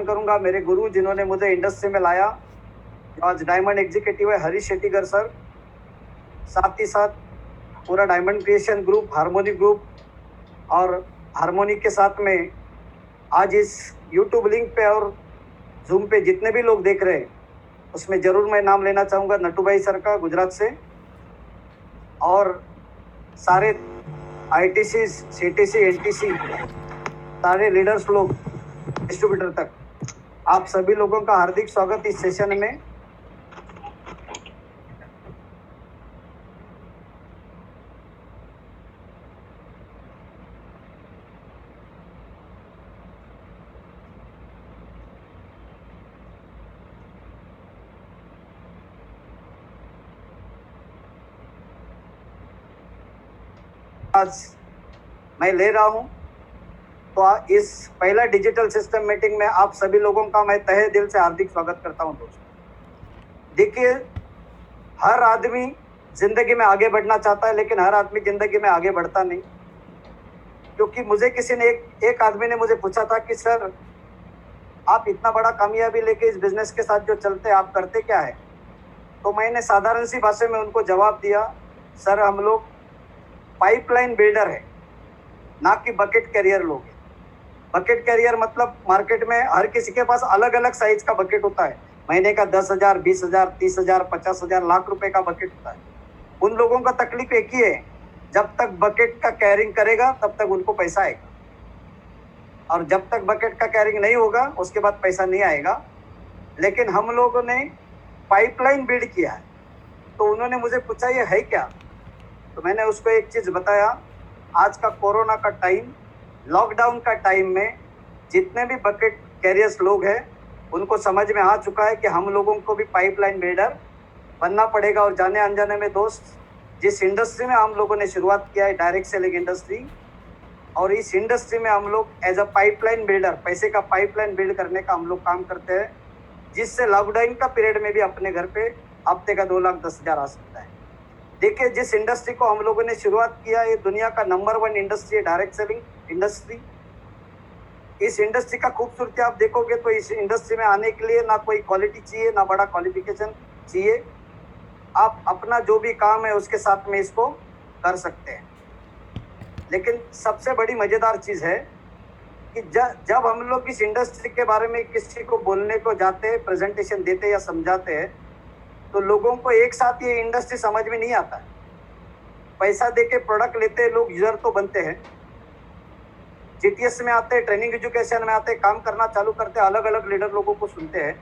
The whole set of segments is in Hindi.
करूंगा मेरे गुरु जिन्होंने मुझे इंडस्ट्री में लाया, जो आज डायमंड एग्जीक्यूटिव है, हरीश शेट्टीकर सर। साथ ही साथ पूरा diamond creation group, harmony group और हार्मोनी के साथ में आज इस यूट्यूब लिंक पे और जूम पे जितने भी लोग देख रहे हैं, उसमें जरूर मैं नाम लेना चाहूँगा नट्टू भाई सर का गुजरात से, और सारे ITC, CTC, NTC सारे लीडर्स लोग डिस्ट्रीब्यूटर तक, आप सभी लोगों का हार्दिक स्वागत इस सेशन में। आज मैं ले रहा हूं तो इस पहला डिजिटल सिस्टम मीटिंग में आप सभी लोगों का मैं तहे दिल से हार्दिक स्वागत करता हूं। दोस्तों देखिए, हर आदमी जिंदगी में आगे बढ़ना चाहता है, लेकिन हर आदमी जिंदगी में आगे बढ़ता नहीं। क्योंकि मुझे किसी ने एक आदमी ने मुझे पूछा था कि सर आप इतना बड़ा कामयाबी लेके इस बिजनेस के साथ जो चलते हैं, आप करते क्या है? तो मैंने साधारण सी भाषा में उनको जवाब दिया, सर हम लोग पाइपलाइन बिल्डर है, ना कि बकेट कैरियर लोग हैं। बकेट कैरियर मतलब मार्केट में हर किसी के पास अलग अलग साइज का बकेट होता है। महीने का 10,000, 20,000, 30,000, 50,000, लाख रुपए का बकेट होता है। उन लोगों का तकलीफ एक ही है, जब तक बकेट का कैरिंग करेगा तब तक उनको पैसा आएगा, और जब तक बकेट का कैरिंग नहीं होगा उसके बाद पैसा नहीं आएगा। लेकिन हम लोगों ने पाइपलाइन बिल्ड किया है। तो उन्होंने मुझे पूछा ये है क्या? तो मैंने उसको एक चीज बताया, आज का कोरोना का टाइम, लॉकडाउन का टाइम में जितने भी बकेट कैरियर्स लोग हैं उनको समझ में आ चुका है कि हम लोगों को भी पाइपलाइन बिल्डर बनना पड़ेगा। और जाने अनजाने में दोस्त, जिस इंडस्ट्री में हम लोगों ने शुरुआत किया है, डायरेक्ट सेलिंग इंडस्ट्री, और इस इंडस्ट्री में हम लोग एज अ पाइपलाइन बिल्डर, पैसे का पाइपलाइन बिल्ड करने का हम लोग काम करते हैं, जिससे लॉकडाउन का पीरियड में भी अपने घर पे हफ्ते का 2,10,000 आ सकता है। देखिए, जिस इंडस्ट्री को हम लोगों ने शुरुआत किया, ये दुनिया का नंबर 1 इंडस्ट्री है, डायरेक्ट सेलिंग इंडस्ट्री। इस इंडस्ट्री का खूबसूरती आप देखोगे तो इस इंडस्ट्री में आने के लिए ना कोई क्वालिटी चाहिए, ना बड़ा क्वालिफिकेशन चाहिए। आप अपना जो भी काम है उसके साथ में इसको कर सकते हैं। लेकिन सबसे बड़ी मजेदार चीज है कि जब हम लोग इस इंडस्ट्री के बारे में किसी को बोलने को जाते हैं, प्रेजेंटेशन देते या समझाते हैं, तो लोगों को एक साथ ये इंडस्ट्री समझ में नहीं आता है। पैसा देके प्रोडक्ट लेते हैं लोग, यूजर तो बनते हैं, GTS में आते हैं, ट्रेनिंग एजुकेशन में आते हैं, काम करना चालू करते हैं, अलग अलग लीडर लोगों को सुनते हैं,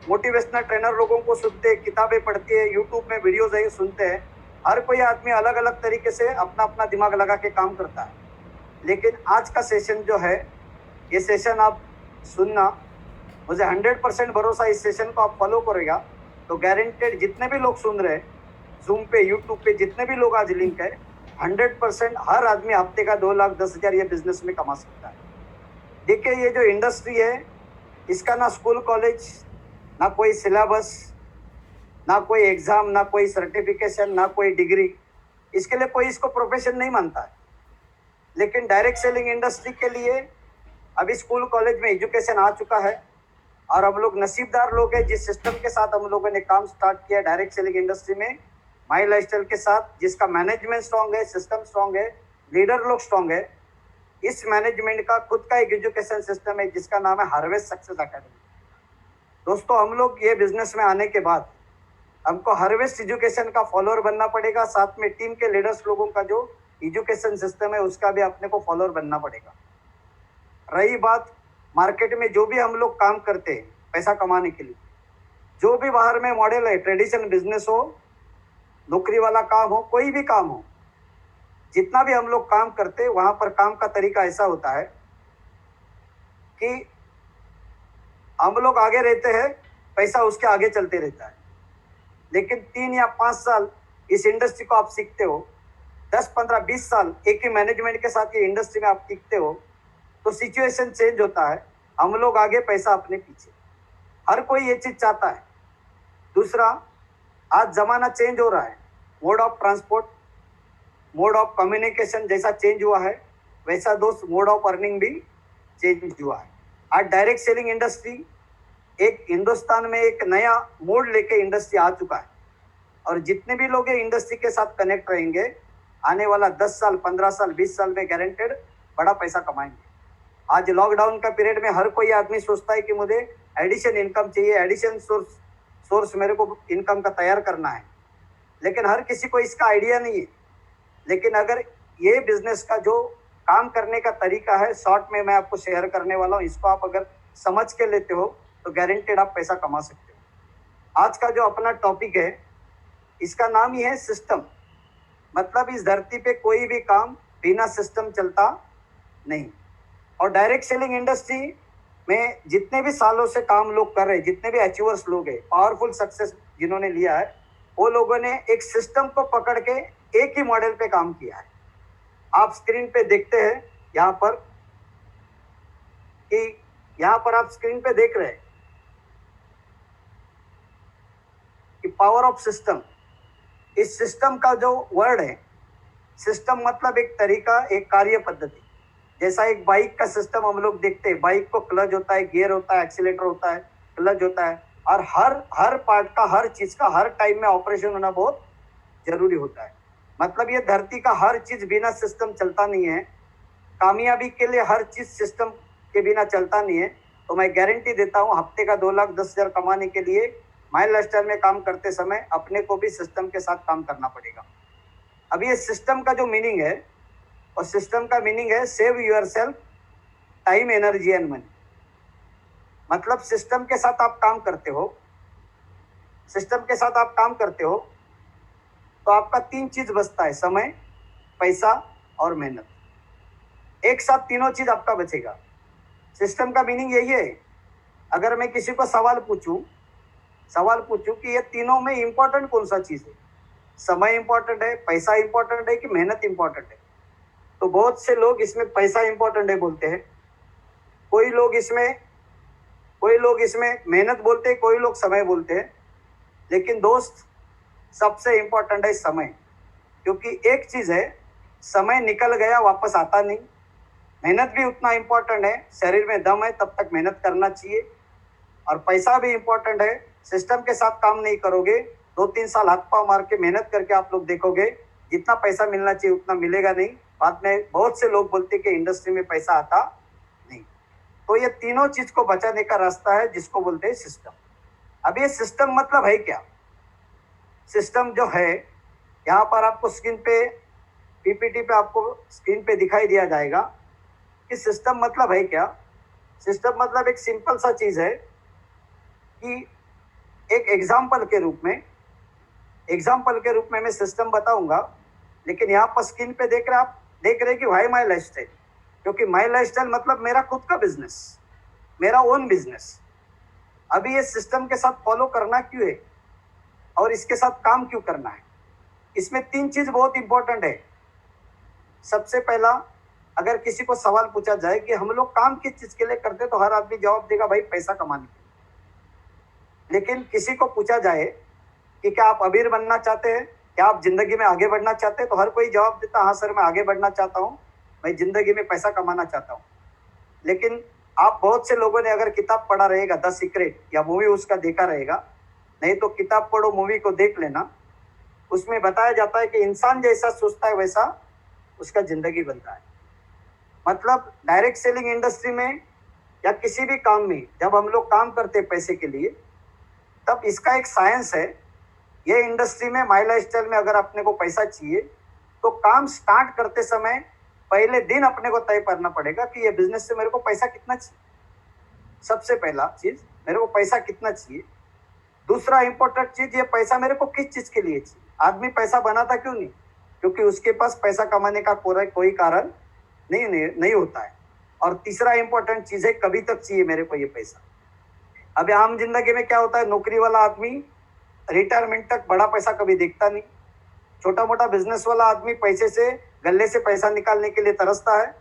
मोटिवेशनल ट्रेनर लोगों को सुनते हैं, किताबें पढ़ते हैं, यूट्यूब में वीडियोज है सुनते हैं। हर कोई आदमी अलग अलग तरीके से अपना अपना दिमाग लगा के काम करता है। लेकिन आज का सेशन जो है, ये सेशन आप सुनना, मुझे 100% भरोसा, इस सेशन को आप फॉलो करेगा तो गारंटेड जितने भी लोग सुन रहे हैं जूम पे, यूट्यूब पे, जितने भी लोग आज लिंक है, 100% हर आदमी हफ्ते का 2,10,000 ये बिजनेस में कमा सकता है। देखिए, ये जो इंडस्ट्री है, इसका ना स्कूल कॉलेज, ना कोई सिलेबस, ना कोई एग्जाम, ना कोई सर्टिफिकेशन, ना कोई डिग्री, इसके लिए कोई इसको प्रोफेशन नहीं मानता है। लेकिन डायरेक्ट सेलिंग इंडस्ट्री के लिए अभी स्कूल कॉलेज में एजुकेशन आ चुका है, और हम लोग नसीबदार लोग हैं जिस सिस्टम के साथ हम लोगों ने काम स्टार्ट किया डायरेक्ट सेलिंग इंडस्ट्री में, माई लाइफस्टाइल के साथ, जिसका मैनेजमेंट स्ट्रांग है, सिस्टम स्ट्रांग है, लीडर लोग स्ट्रांग है। इस मैनेजमेंट का खुद का एक एजुकेशन सिस्टम है जिसका नाम है हार्वेस्ट सक्सेस अकेडमी। दोस्तों, हम लोग ये बिजनेस में आने के बाद हमको हार्वेस्ट एजुकेशन का फॉलोअर बनना पड़ेगा, साथ में टीम के लीडर्स लोगों का जो एजुकेशन सिस्टम है उसका भी अपने को फॉलोअर बनना पड़ेगा। रही बात मार्केट में जो भी हम लोग काम करते हैं पैसा कमाने के लिए, जो भी बाहर में मॉडल है, ट्रेडिशनल बिजनेस हो, नौकरी वाला काम हो, कोई भी काम हो, जितना भी हम लोग काम करते हैं वहां पर काम का तरीका ऐसा होता है कि हम लोग आगे रहते हैं, पैसा उसके आगे चलते रहता है। लेकिन 3 या 5 साल इस इंडस्ट्री को आप सीखते हो, 10, 15, 20 साल एक ही मैनेजमेंट के साथ ये इंडस्ट्री में आप सीखते हो, तो सिचुएशन चेंज होता है, हम लोग आगे, पैसा अपने पीछे। हर कोई ये चीज चाहता है। दूसरा, आज जमाना चेंज हो रहा है, mode of transport, mode of communication जैसा चेंज हुआ है, वैसा दोस्त मोड ऑफ अर्निंग भी चेंज हुआ है। आज डायरेक्ट सेलिंग इंडस्ट्री एक हिंदुस्तान में एक नया मोड़ लेके इंडस्ट्री आ चुका है और जितने भी लोग ये इंडस्ट्री के साथ कनेक्ट रहेंगे आने वाला 10 साल 15 साल 20 साल में गारंटेड बड़ा पैसा कमाएंगे। आज लॉकडाउन का पीरियड में हर कोई आदमी सोचता है कि मुझे एडिशन इनकम चाहिए, एडिशन सोर्स मेरे को इनकम का तैयार करना है, लेकिन हर किसी को इसका आइडिया नहीं है। लेकिन अगर ये बिजनेस का जो काम करने का तरीका है शॉर्ट में मैं आपको शेयर करने वाला हूँ, इसको आप अगर समझ के लेते हो तो गारंटेड आप पैसा कमा सकते हो। आज का जो अपना टॉपिक है इसका नाम ही है सिस्टम। मतलब इस धरती पे कोई भी काम बिना सिस्टम चलता नहीं। और डायरेक्ट सेलिंग इंडस्ट्री में जितने भी सालों से काम लोग कर रहे हैं, जितने भी अचीवर्स लोग हैं, पावरफुल सक्सेस जिन्होंने लिया है, वो लोगों ने एक सिस्टम को पकड़ के एक ही मॉडल पे काम किया है। आप स्क्रीन पे देखते हैं यहाँ पर आप स्क्रीन पे देख रहे हैं कि पावर ऑफ सिस्टम। इस सिस्टम का जो वर्ड है, सिस्टम मतलब एक तरीका, एक कार्य पद्धति। जैसा एक बाइक का सिस्टम हम लोग देखते हैं, बाइक को क्लच होता है, गियर होता है, एक्सीलेटर होता है, क्लच होता है, और हर पार्ट का, हर चीज का हर टाइम में ऑपरेशन होना बहुत जरूरी होता है। मतलब ये धरती का हर चीज बिना सिस्टम चलता नहीं है। कामयाबी के लिए हर चीज सिस्टम के बिना चलता नहीं है। तो मैं गारंटी देता हूँ हफ्ते का 2,10,000 कमाने के लिए माई लाइफस्टाइल में काम करते समय अपने को भी सिस्टम के साथ काम करना पड़ेगा। अब ये सिस्टम का जो मीनिंग है, और सिस्टम का मीनिंग है save yourself time, energy and money. मतलब सिस्टम के साथ आप काम करते हो, सिस्टम के साथ आप काम करते हो तो आपका 3 चीज बचता है, समय, पैसा और मेहनत। एक साथ तीनों चीज आपका बचेगा। सिस्टम का मीनिंग यही है। अगर मैं किसी को सवाल पूछूं कि ये तीनों में इंपॉर्टेंट कौन सा चीज है, समय इंपॉर्टेंट है, पैसा इंपॉर्टेंट है कि मेहनत इंपॉर्टेंट है, तो बहुत से लोग इसमें पैसा इंपॉर्टेंट है बोलते हैं, कोई लोग इसमें मेहनत बोलते हैं, कोई लोग समय बोलते हैं। लेकिन दोस्त, सबसे इंपॉर्टेंट है समय। क्योंकि एक चीज है, समय निकल गया वापस आता नहीं। मेहनत भी उतना इंपॉर्टेंट है, शरीर में दम है तब तक मेहनत करना चाहिए। और पैसा भी इंपॉर्टेंट है। सिस्टम के साथ काम नहीं करोगे, 2-3 साल हाथ पांव मार के मेहनत करके आप लोग देखोगे जितना पैसा मिलना चाहिए उतना मिलेगा नहीं। बाद में बहुत से लोग बोलते कि इंडस्ट्री में पैसा आता नहीं। तो ये तीनों चीज को बचाने का रास्ता है जिसको बोलते हैं सिस्टम। अब ये सिस्टम मतलब है क्या? सिस्टम जो है, यहाँ पर आपको स्क्रीन पे, पीपीटी पे आपको स्क्रीन पे दिखाई दिया जाएगा कि सिस्टम मतलब है क्या। सिस्टम मतलब एक सिंपल सा चीज है कि एक एग्जाम्पल के रूप में मैं सिस्टम बताऊंगा। लेकिन यहाँ पर स्क्रीन पे देख रहे कि भाई माई लाइफस्टाइल, क्योंकि माई लाइफस्टाइल मतलब मेरा खुद का बिजनेस, मेरा ओन बिजनेस। अभी ये सिस्टम के साथ फॉलो करना क्यों है और इसके साथ काम क्यों करना है? इसमें 3 चीज बहुत इंपॉर्टेंट है। सबसे पहला, अगर किसी को सवाल पूछा जाए कि हम लोग काम किस चीज के लिए करते, तो हर आदमी जवाब देगा भाई पैसा कमाने के लिए। लेकिन किसी को पूछा जाए कि क्या आप अमीर बनना चाहते हैं, क्या आप जिंदगी में आगे बढ़ना चाहते हैं, तो हर कोई जवाब देता हाँ सर मैं आगे बढ़ना चाहता हूँ, मैं जिंदगी में पैसा कमाना चाहता हूँ। लेकिन आप बहुत से लोगों ने अगर किताब पढ़ा रहेगा द सीक्रेट, या मूवी उसका देखा रहेगा, नहीं तो किताब पढ़ो, मूवी को देख लेना। उसमें बताया जाता है कि इंसान जैसा सोचता है वैसा उसका जिंदगी बनता है। मतलब डायरेक्ट सेलिंग इंडस्ट्री में या किसी भी काम में जब हम लोग काम करते हैं पैसे के लिए, तब इसका एक साइंस है। ये इंडस्ट्री में, माई लाइफस्टाइल में अगर अपने को पैसा चाहिए तो काम स्टार्ट करते समय पहले दिन अपने को तय करना पड़ेगा कि ये बिजनेस से मेरे को पैसा कितना चाहिए। सबसे पहला चीज, मेरे को पैसा कितना चाहिए। दूसरा इंपॉर्टेंट चीज, ये पैसा मेरे को किस चीज के लिए चाहिए। आदमी पैसा बनाता क्यों नहीं? क्योंकि उसके पास पैसा कमाने का कोई कारण नहीं होता है। और तीसरा इंपॉर्टेंट चीज है, कभी तक चाहिए मेरे को ये पैसा। अब आम जिंदगी में क्या होता है, नौकरी वाला आदमी रिटायरमेंट तक बड़ा पैसा कभी देखता नहीं। छोटा मोटा बिजनेस वाला आदमी पैसे से, गले से पैसा निकालने के लिए तरसता है।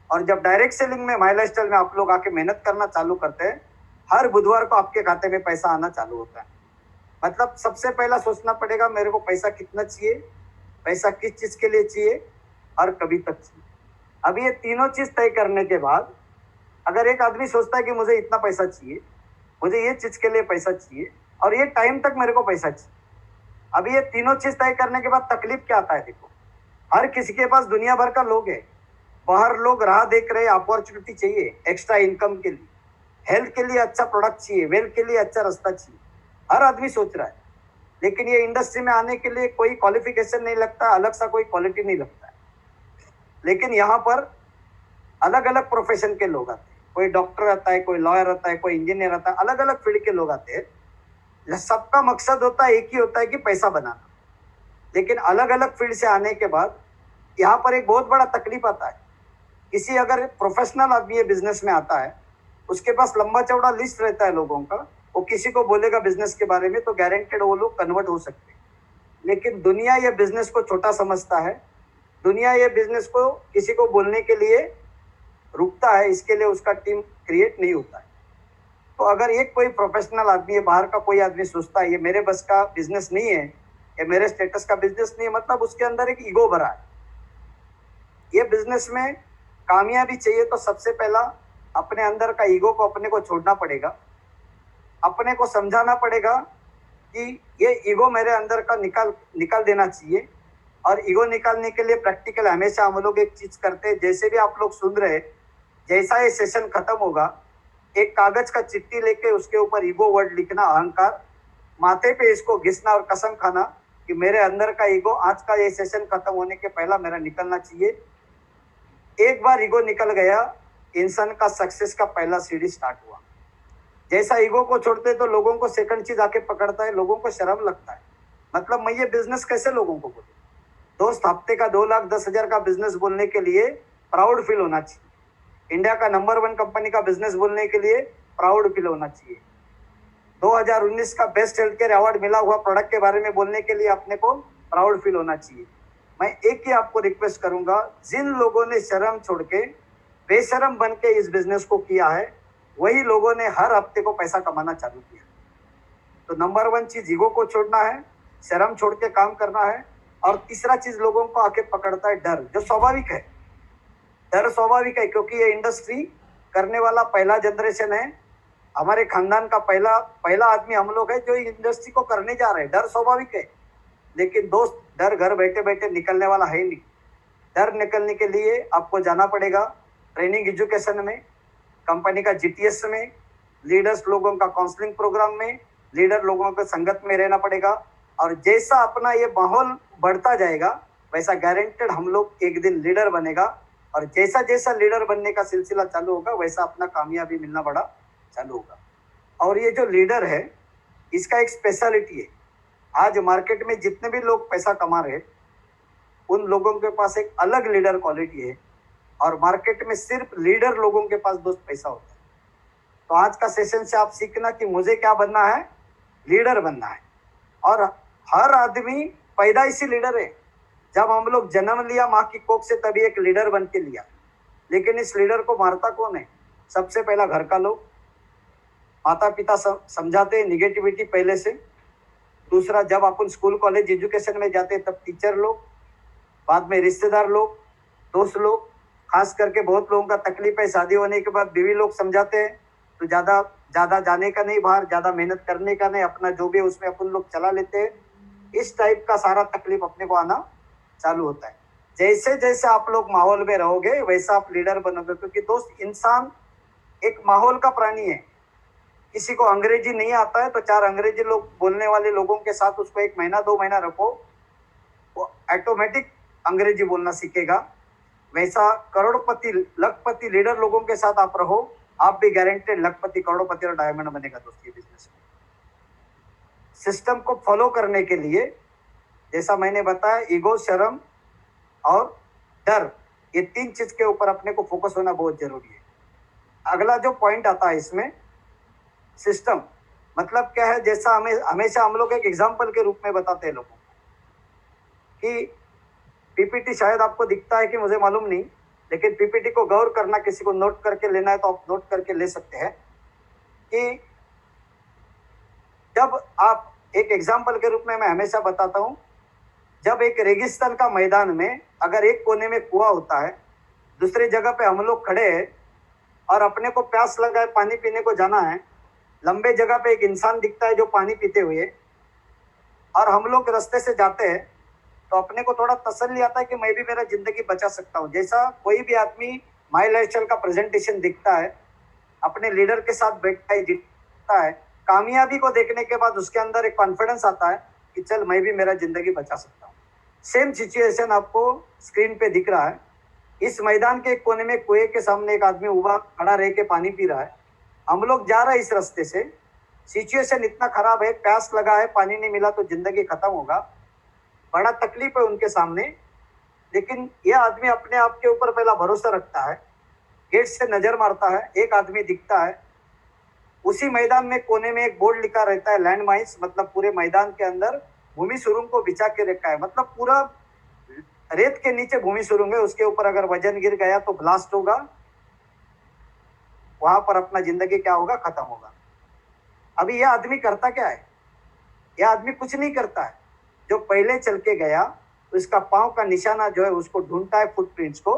और जब डायरेक्ट सेलिंग में, माई लाइफस्टाइल में आप लोग आके मेहनत करना चालू करते हैं, हर बुधवार को आपके खाते में पैसा आना चालू होता है। मतलब सबसे पहला सोचना पड़ेगा मेरे को पैसा कितना चाहिए, पैसा किस चीज के लिए चाहिए और कभी तक चाहिए। अब ये तीनों चीज तय करने के बाद अगर एक आदमी सोचता है कि मुझे इतना पैसा चाहिए, मुझे ये चीज के लिए पैसा चाहिए और ये टाइम तक मेरे को पैसा चाहिए, अब ये तीनों चीज तय करने के बाद तकलीफ क्या आता है? देखो, हर किसी के पास दुनिया भर का लोग है, बाहर लोग राह देख रहे हैं, अपॉर्चुनिटी चाहिए एक्स्ट्रा इनकम के लिए, हेल्थ के लिए अच्छा प्रोडक्ट चाहिए, वेल्थ के लिए अच्छा रास्ता चाहिए, हर आदमी सोच रहा है। लेकिन ये इंडस्ट्री में आने के लिए कोई क्वालिफिकेशन नहीं लगता, अलग सा कोई क्वालिटी नहीं लगता है। लेकिन यहाँ पर अलग अलग प्रोफेशन के लोग आते हैं, कोई डॉक्टर आता है, कोई लॉयर आता है, कोई इंजीनियर आता है, अलग अलग फील्ड के लोग आते हैं। सबका मकसद होता है, एक ही होता है कि पैसा बनाना। लेकिन अलग अलग फील्ड से आने के बाद यहाँ पर एक बहुत बड़ा तकलीफ आता है। किसी अगर प्रोफेशनल आदमी ये बिजनेस में आता है, उसके पास लंबा चौड़ा लिस्ट रहता है लोगों का, वो किसी को बोलेगा बिजनेस के बारे में तो गारंटेड वो लोग कन्वर्ट हो सकते हैं। लेकिन दुनिया ये बिजनेस को छोटा समझता है, दुनिया ये बिजनेस को किसी को बोलने के लिए रुकता है, इसके लिए उसका टीम क्रिएट नहीं होता है। तो अगर एक कोई प्रोफेशनल आदमी है, बाहर का कोई आदमी सोचता है ये मेरे बस का बिजनेस नहीं है, ये मेरे स्टेटस का बिजनेस नहीं है, मतलब उसके अंदर एक ईगो भरा है। ये बिजनेस में कामयाबी चाहिए तो सबसे पहला अपने अंदर का ईगो को अपने को छोड़ना पड़ेगा, अपने को समझाना पड़ेगा कि ये ईगो मेरे अंदर का निकाल देना चाहिए। और ईगो निकालने के लिए प्रैक्टिकल हमेशा हम लोग एक चीज करते हैं, जैसे भी आप लोग सुन रहे हैं, जैसा ये सेशन खत्म होगा, एक कागज का चिट्ठी लेके उसके ऊपर ईगो वर्ड लिखना, अहंकार, माथे पे इसको घिसना और कसम खाना कि मेरे अंदर का ईगो आज का ये सेशन खत्म होने के पहला मेरा निकलना चाहिए। एक बार ईगो निकल गया, इंसान का सक्सेस का पहला सीढ़ी स्टार्ट हुआ। जैसा ईगो को छोड़ते तो लोगों को सेकंड चीज आके पकड़ता है, लोगों को शर्म लगता है, मतलब मैं ये बिजनेस कैसे लोगों को बोलूं। दोस्त, हफ्ते का 2,10,000 का बिजनेस बोलने के लिए प्राउड फील होना चाहिए। इंडिया का नंबर 1 कंपनी का बिजनेस बोलने के लिए प्राउड फील होना चाहिए। 2019 का बेस्ट हेल्थ केयर अवार्ड मिला हुआ प्रोडक्ट के बारे में बोलने के लिए अपने को प्राउड फील होना चाहिए। मैं एक ही आपको रिक्वेस्ट करूंगा, जिन लोगों ने शर्म छोड़ के बेशरम बन के इस बिजनेस को किया है, वही लोगों ने हर हफ्ते को पैसा कमाना चालू किया। तो नंबर 1 चीज ईगो को छोड़ना है, शर्म छोड़ के काम करना है। और तीसरा चीज लोगों को आके पकड़ता है डर, जो स्वाभाविक है। डर स्वाभाविक है क्योंकि ये इंडस्ट्री करने वाला पहला जनरेशन है, हमारे खानदान का पहला आदमी हम लोग है जो इंडस्ट्री को करने जा रहे हैं। डर स्वाभाविक है, लेकिन दोस्त, डर घर बैठे बैठे निकलने वाला है नहीं। डर निकलने के लिए आपको जाना पड़ेगा ट्रेनिंग एजुकेशन में, कंपनी का जीटीएस में, लीडर्स लोगों का काउंसलिंग प्रोग्राम में, लीडर लोगों के संगत में रहना पड़ेगा। और जैसा अपना ये माहौल बढ़ता जाएगा, वैसा गारंटेड हम लोग एक दिन लीडर बनेगा। और जैसा जैसा लीडर बनने का सिलसिला चालू होगा, वैसा अपना कामयाबी मिलना बड़ा चालू होगा। और ये जो लीडर है, इसका एक स्पेशलिटी है। आज मार्केट में जितने भी लोग पैसा कमा रहे, उन लोगों के पास एक अलग लीडर क्वालिटी है। और मार्केट में सिर्फ लीडर लोगों के पास दोस्त पैसा होता है। तो आज का सेशन से आप सीखना कि मुझे क्या बनना है, लीडर बनना है। और हर आदमी पैदाइशी लीडर है। जब हम लोग जन्म लिया माँ की कोख से, तभी एक लीडर बन के लिया। लेकिन इस लीडर को मारता कौन है? सबसे पहला घर का लोग, माता पिता समझाते हैं निगेटिविटी पहले से। दूसरा, जब अपन स्कूल कॉलेज एजुकेशन में जाते हैं तब टीचर लोग, बाद में रिश्तेदार लोग, दोस्त लोग, खास करके बहुत लोगों का तकलीफ है शादी होने के बाद बीवी लोग समझाते हैं तो ज्यादा जाने का नहीं बाहर, ज्यादा मेहनत करने का नहीं, अपना जो भी उसमें अपन लोग चला लेते हैं। इस टाइप का सारा तकलीफ अपने को आना चालू होता है। जैसे जैसे आप लोग माहौल में रहोगे, वैसा आप लीडर बनोगे। क्योंकि दोस्त, इंसान एक माहौल का प्राणी है। किसी को अंग्रेजी नहीं आता है तो 4 अंग्रेजी लोग बोलने वाले लोगों के साथ उसको 1 महीना 2 महीना रखो, वो ऑटोमेटिक अंग्रेजी बोलना सीखेगा। वैसा करोड़पति लखपति लीडर लोगों के साथ आप रहो, आप भी गारंटेड लखपति, करोड़पति और डायमंड बनेगा दोस्त। ये बिजनेस में सिस्टम को फॉलो करने के लिए, जैसा मैंने बताया, ईगो, शर्म और डर, ये 3 चीज के ऊपर अपने को फोकस होना बहुत जरूरी है। अगला जो पॉइंट आता है इसमें, सिस्टम मतलब क्या है? जैसा हमेशा हम लोग एक एग्जाम्पल के रूप में बताते हैं लोगों को कि पीपीटी शायद आपको दिखता है कि मुझे मालूम नहीं, लेकिन पीपीटी को गौर करना, किसी को नोट करके लेना है तो आप नोट करके ले सकते हैं कि जब आप एक एग्जाम्पल के रूप में मैं हमेशा बताता हूं, जब एक रेगिस्तान का मैदान में अगर एक कोने में कुआं होता है, दूसरी जगह पे हम लोग खड़े हैं और अपने को प्यास लगा है, पानी पीने को जाना है, लंबे जगह पे एक इंसान दिखता है जो पानी पीते हुए, और हम लोग रास्ते से जाते हैं, तो अपने को थोड़ा तसल्ली आता है कि मैं भी मेरा जिंदगी बचा सकता हूँ। जैसा कोई भी आदमी माई लाइफस्टाइल का प्रेजेंटेशन दिखता है, अपने लीडर के साथ बैठता है, जीतता है, कामयाबी को देखने के बाद उसके अंदर एक कॉन्फिडेंस आता है कि चल मैं भी मेरा जिंदगी बचा सकता हूँ। सेम सिचुएशन आपको स्क्रीन पे दिख रहा है। इस मैदान के एक कोने में कुएं के सामने एक आदमी उबा खड़ा रह के पानी पी रहा है। हम लोग जा रहे हैं इस रास्ते से, सिचुएशन इतना खराब है, प्यास लगा है, पानी नहीं मिला तो जिंदगी खत्म होगा, बड़ा तकलीफ है उनके सामने। लेकिन यह आदमी अपने आप के ऊपर पहला भरोसा रखता है, गेट से नजर मारता है, एक आदमी दिखता है। उसी मैदान में कोने में एक बोर्ड लिखा रहता है, लैंड माइंस, मतलब पूरे मैदान के अंदर भूमि सुरुंग को बिछा के रखा है, मतलब पूरा रेत के नीचे भूमि सुरुंग है, उसके ऊपर अगर वजन गिर गया तो ब्लास्ट होगा, वहां पर अपना जिंदगी क्या होगा, खत्म होगा। अभी यह आदमी करता क्या है? यह आदमी कुछ नहीं करता है। जो पहले चल के गया उसका पांव का निशाना जो है उसको ढूंढता है, फुटप्रिंट्स को,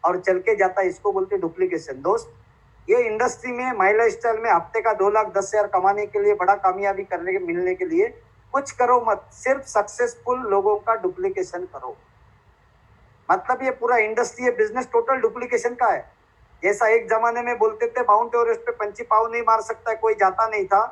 और चल के जाता है, इसको बोलते डुप्लीकेशन। दोस्त, ये इंडस्ट्री में माई लाइफस्टाइल में हफ्ते का 2,10,000 कमाने के लिए, बड़ा कामयाबी करने के मिलने के लिए कुछ करो मत, सिर्फ सक्सेसफुल लोगों का डुप्लीकेशन करो। मतलब ये पूरा इंडस्ट्री, बिजनेस टोटल डुप्लीकेशन का है। जैसा एक जमाने में बोलते थे माउंट एवरेस्ट पे पंछी पाँव नहीं मार सकता है, कोई जाता नहीं था,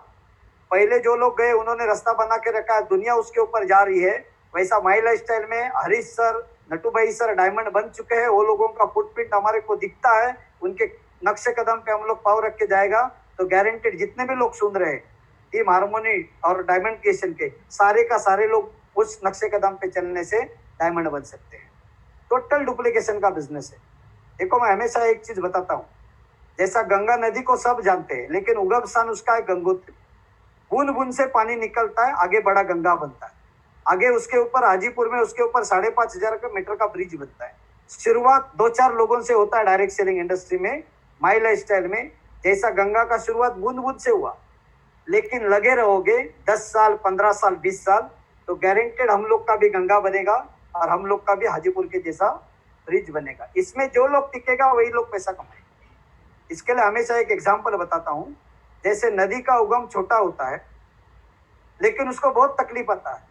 पहले जो लोग गए उन्होंने रास्ता बना के रखा है, दुनिया उसके ऊपर जा रही है। वैसा माई लाइफस्टाइल में हरीश सर, नटू भाई सर डायमंड बन चुके हैं, वो लोगों का फुटप्रिंट हमारे को दिखता है, उनके नक्शे कदम पे हम लोग पाँव रख के जाएगा तो गारंटेड जितने भी लोग सुन रहे हैं टीम हार्मोनी और डायमंड क्रिएशन के, सारे का सारे लोग उस नक्शे कदम पे चलने से डायमंड बन सकते हैं। टोटल डुप्लीकेशन का बिजनेस है। देखो, मैं हमेशा एक चीज बताता हूँ, जैसा गंगा नदी को सब जानते हैं, लेकिन उगम स्थान उसका है गंगोत्री। बूंद बूंद से पानी निकलता है, आगे बड़ा गंगा बनता है, आगे उसके ऊपर हाजीपुर में उसके ऊपर 5,500 मीटर का ब्रिज बनता है। शुरुआत 2-4 लोगों से होता है डायरेक्ट सेलिंग इंडस्ट्री में, माई लाइफस्टाइल में। जैसा गंगा का शुरुआत बूंद बूंद से हुआ, लेकिन लगे रहोगे 10 साल, 15 साल, 20 साल, तो गारंटेड हम लोग का भी गंगा बनेगा और हम लोग का भी हाजीपुर के जैसा ब्रिज बनेगा। इसमें जो लोग टिकेगा वही लोग पैसा कमाएंगे। इसके लिए हमेशा एक एग्जाम्पल बताता हूँ। जैसे नदी का उगम छोटा होता है, लेकिन उसको बहुत तकलीफ आता है,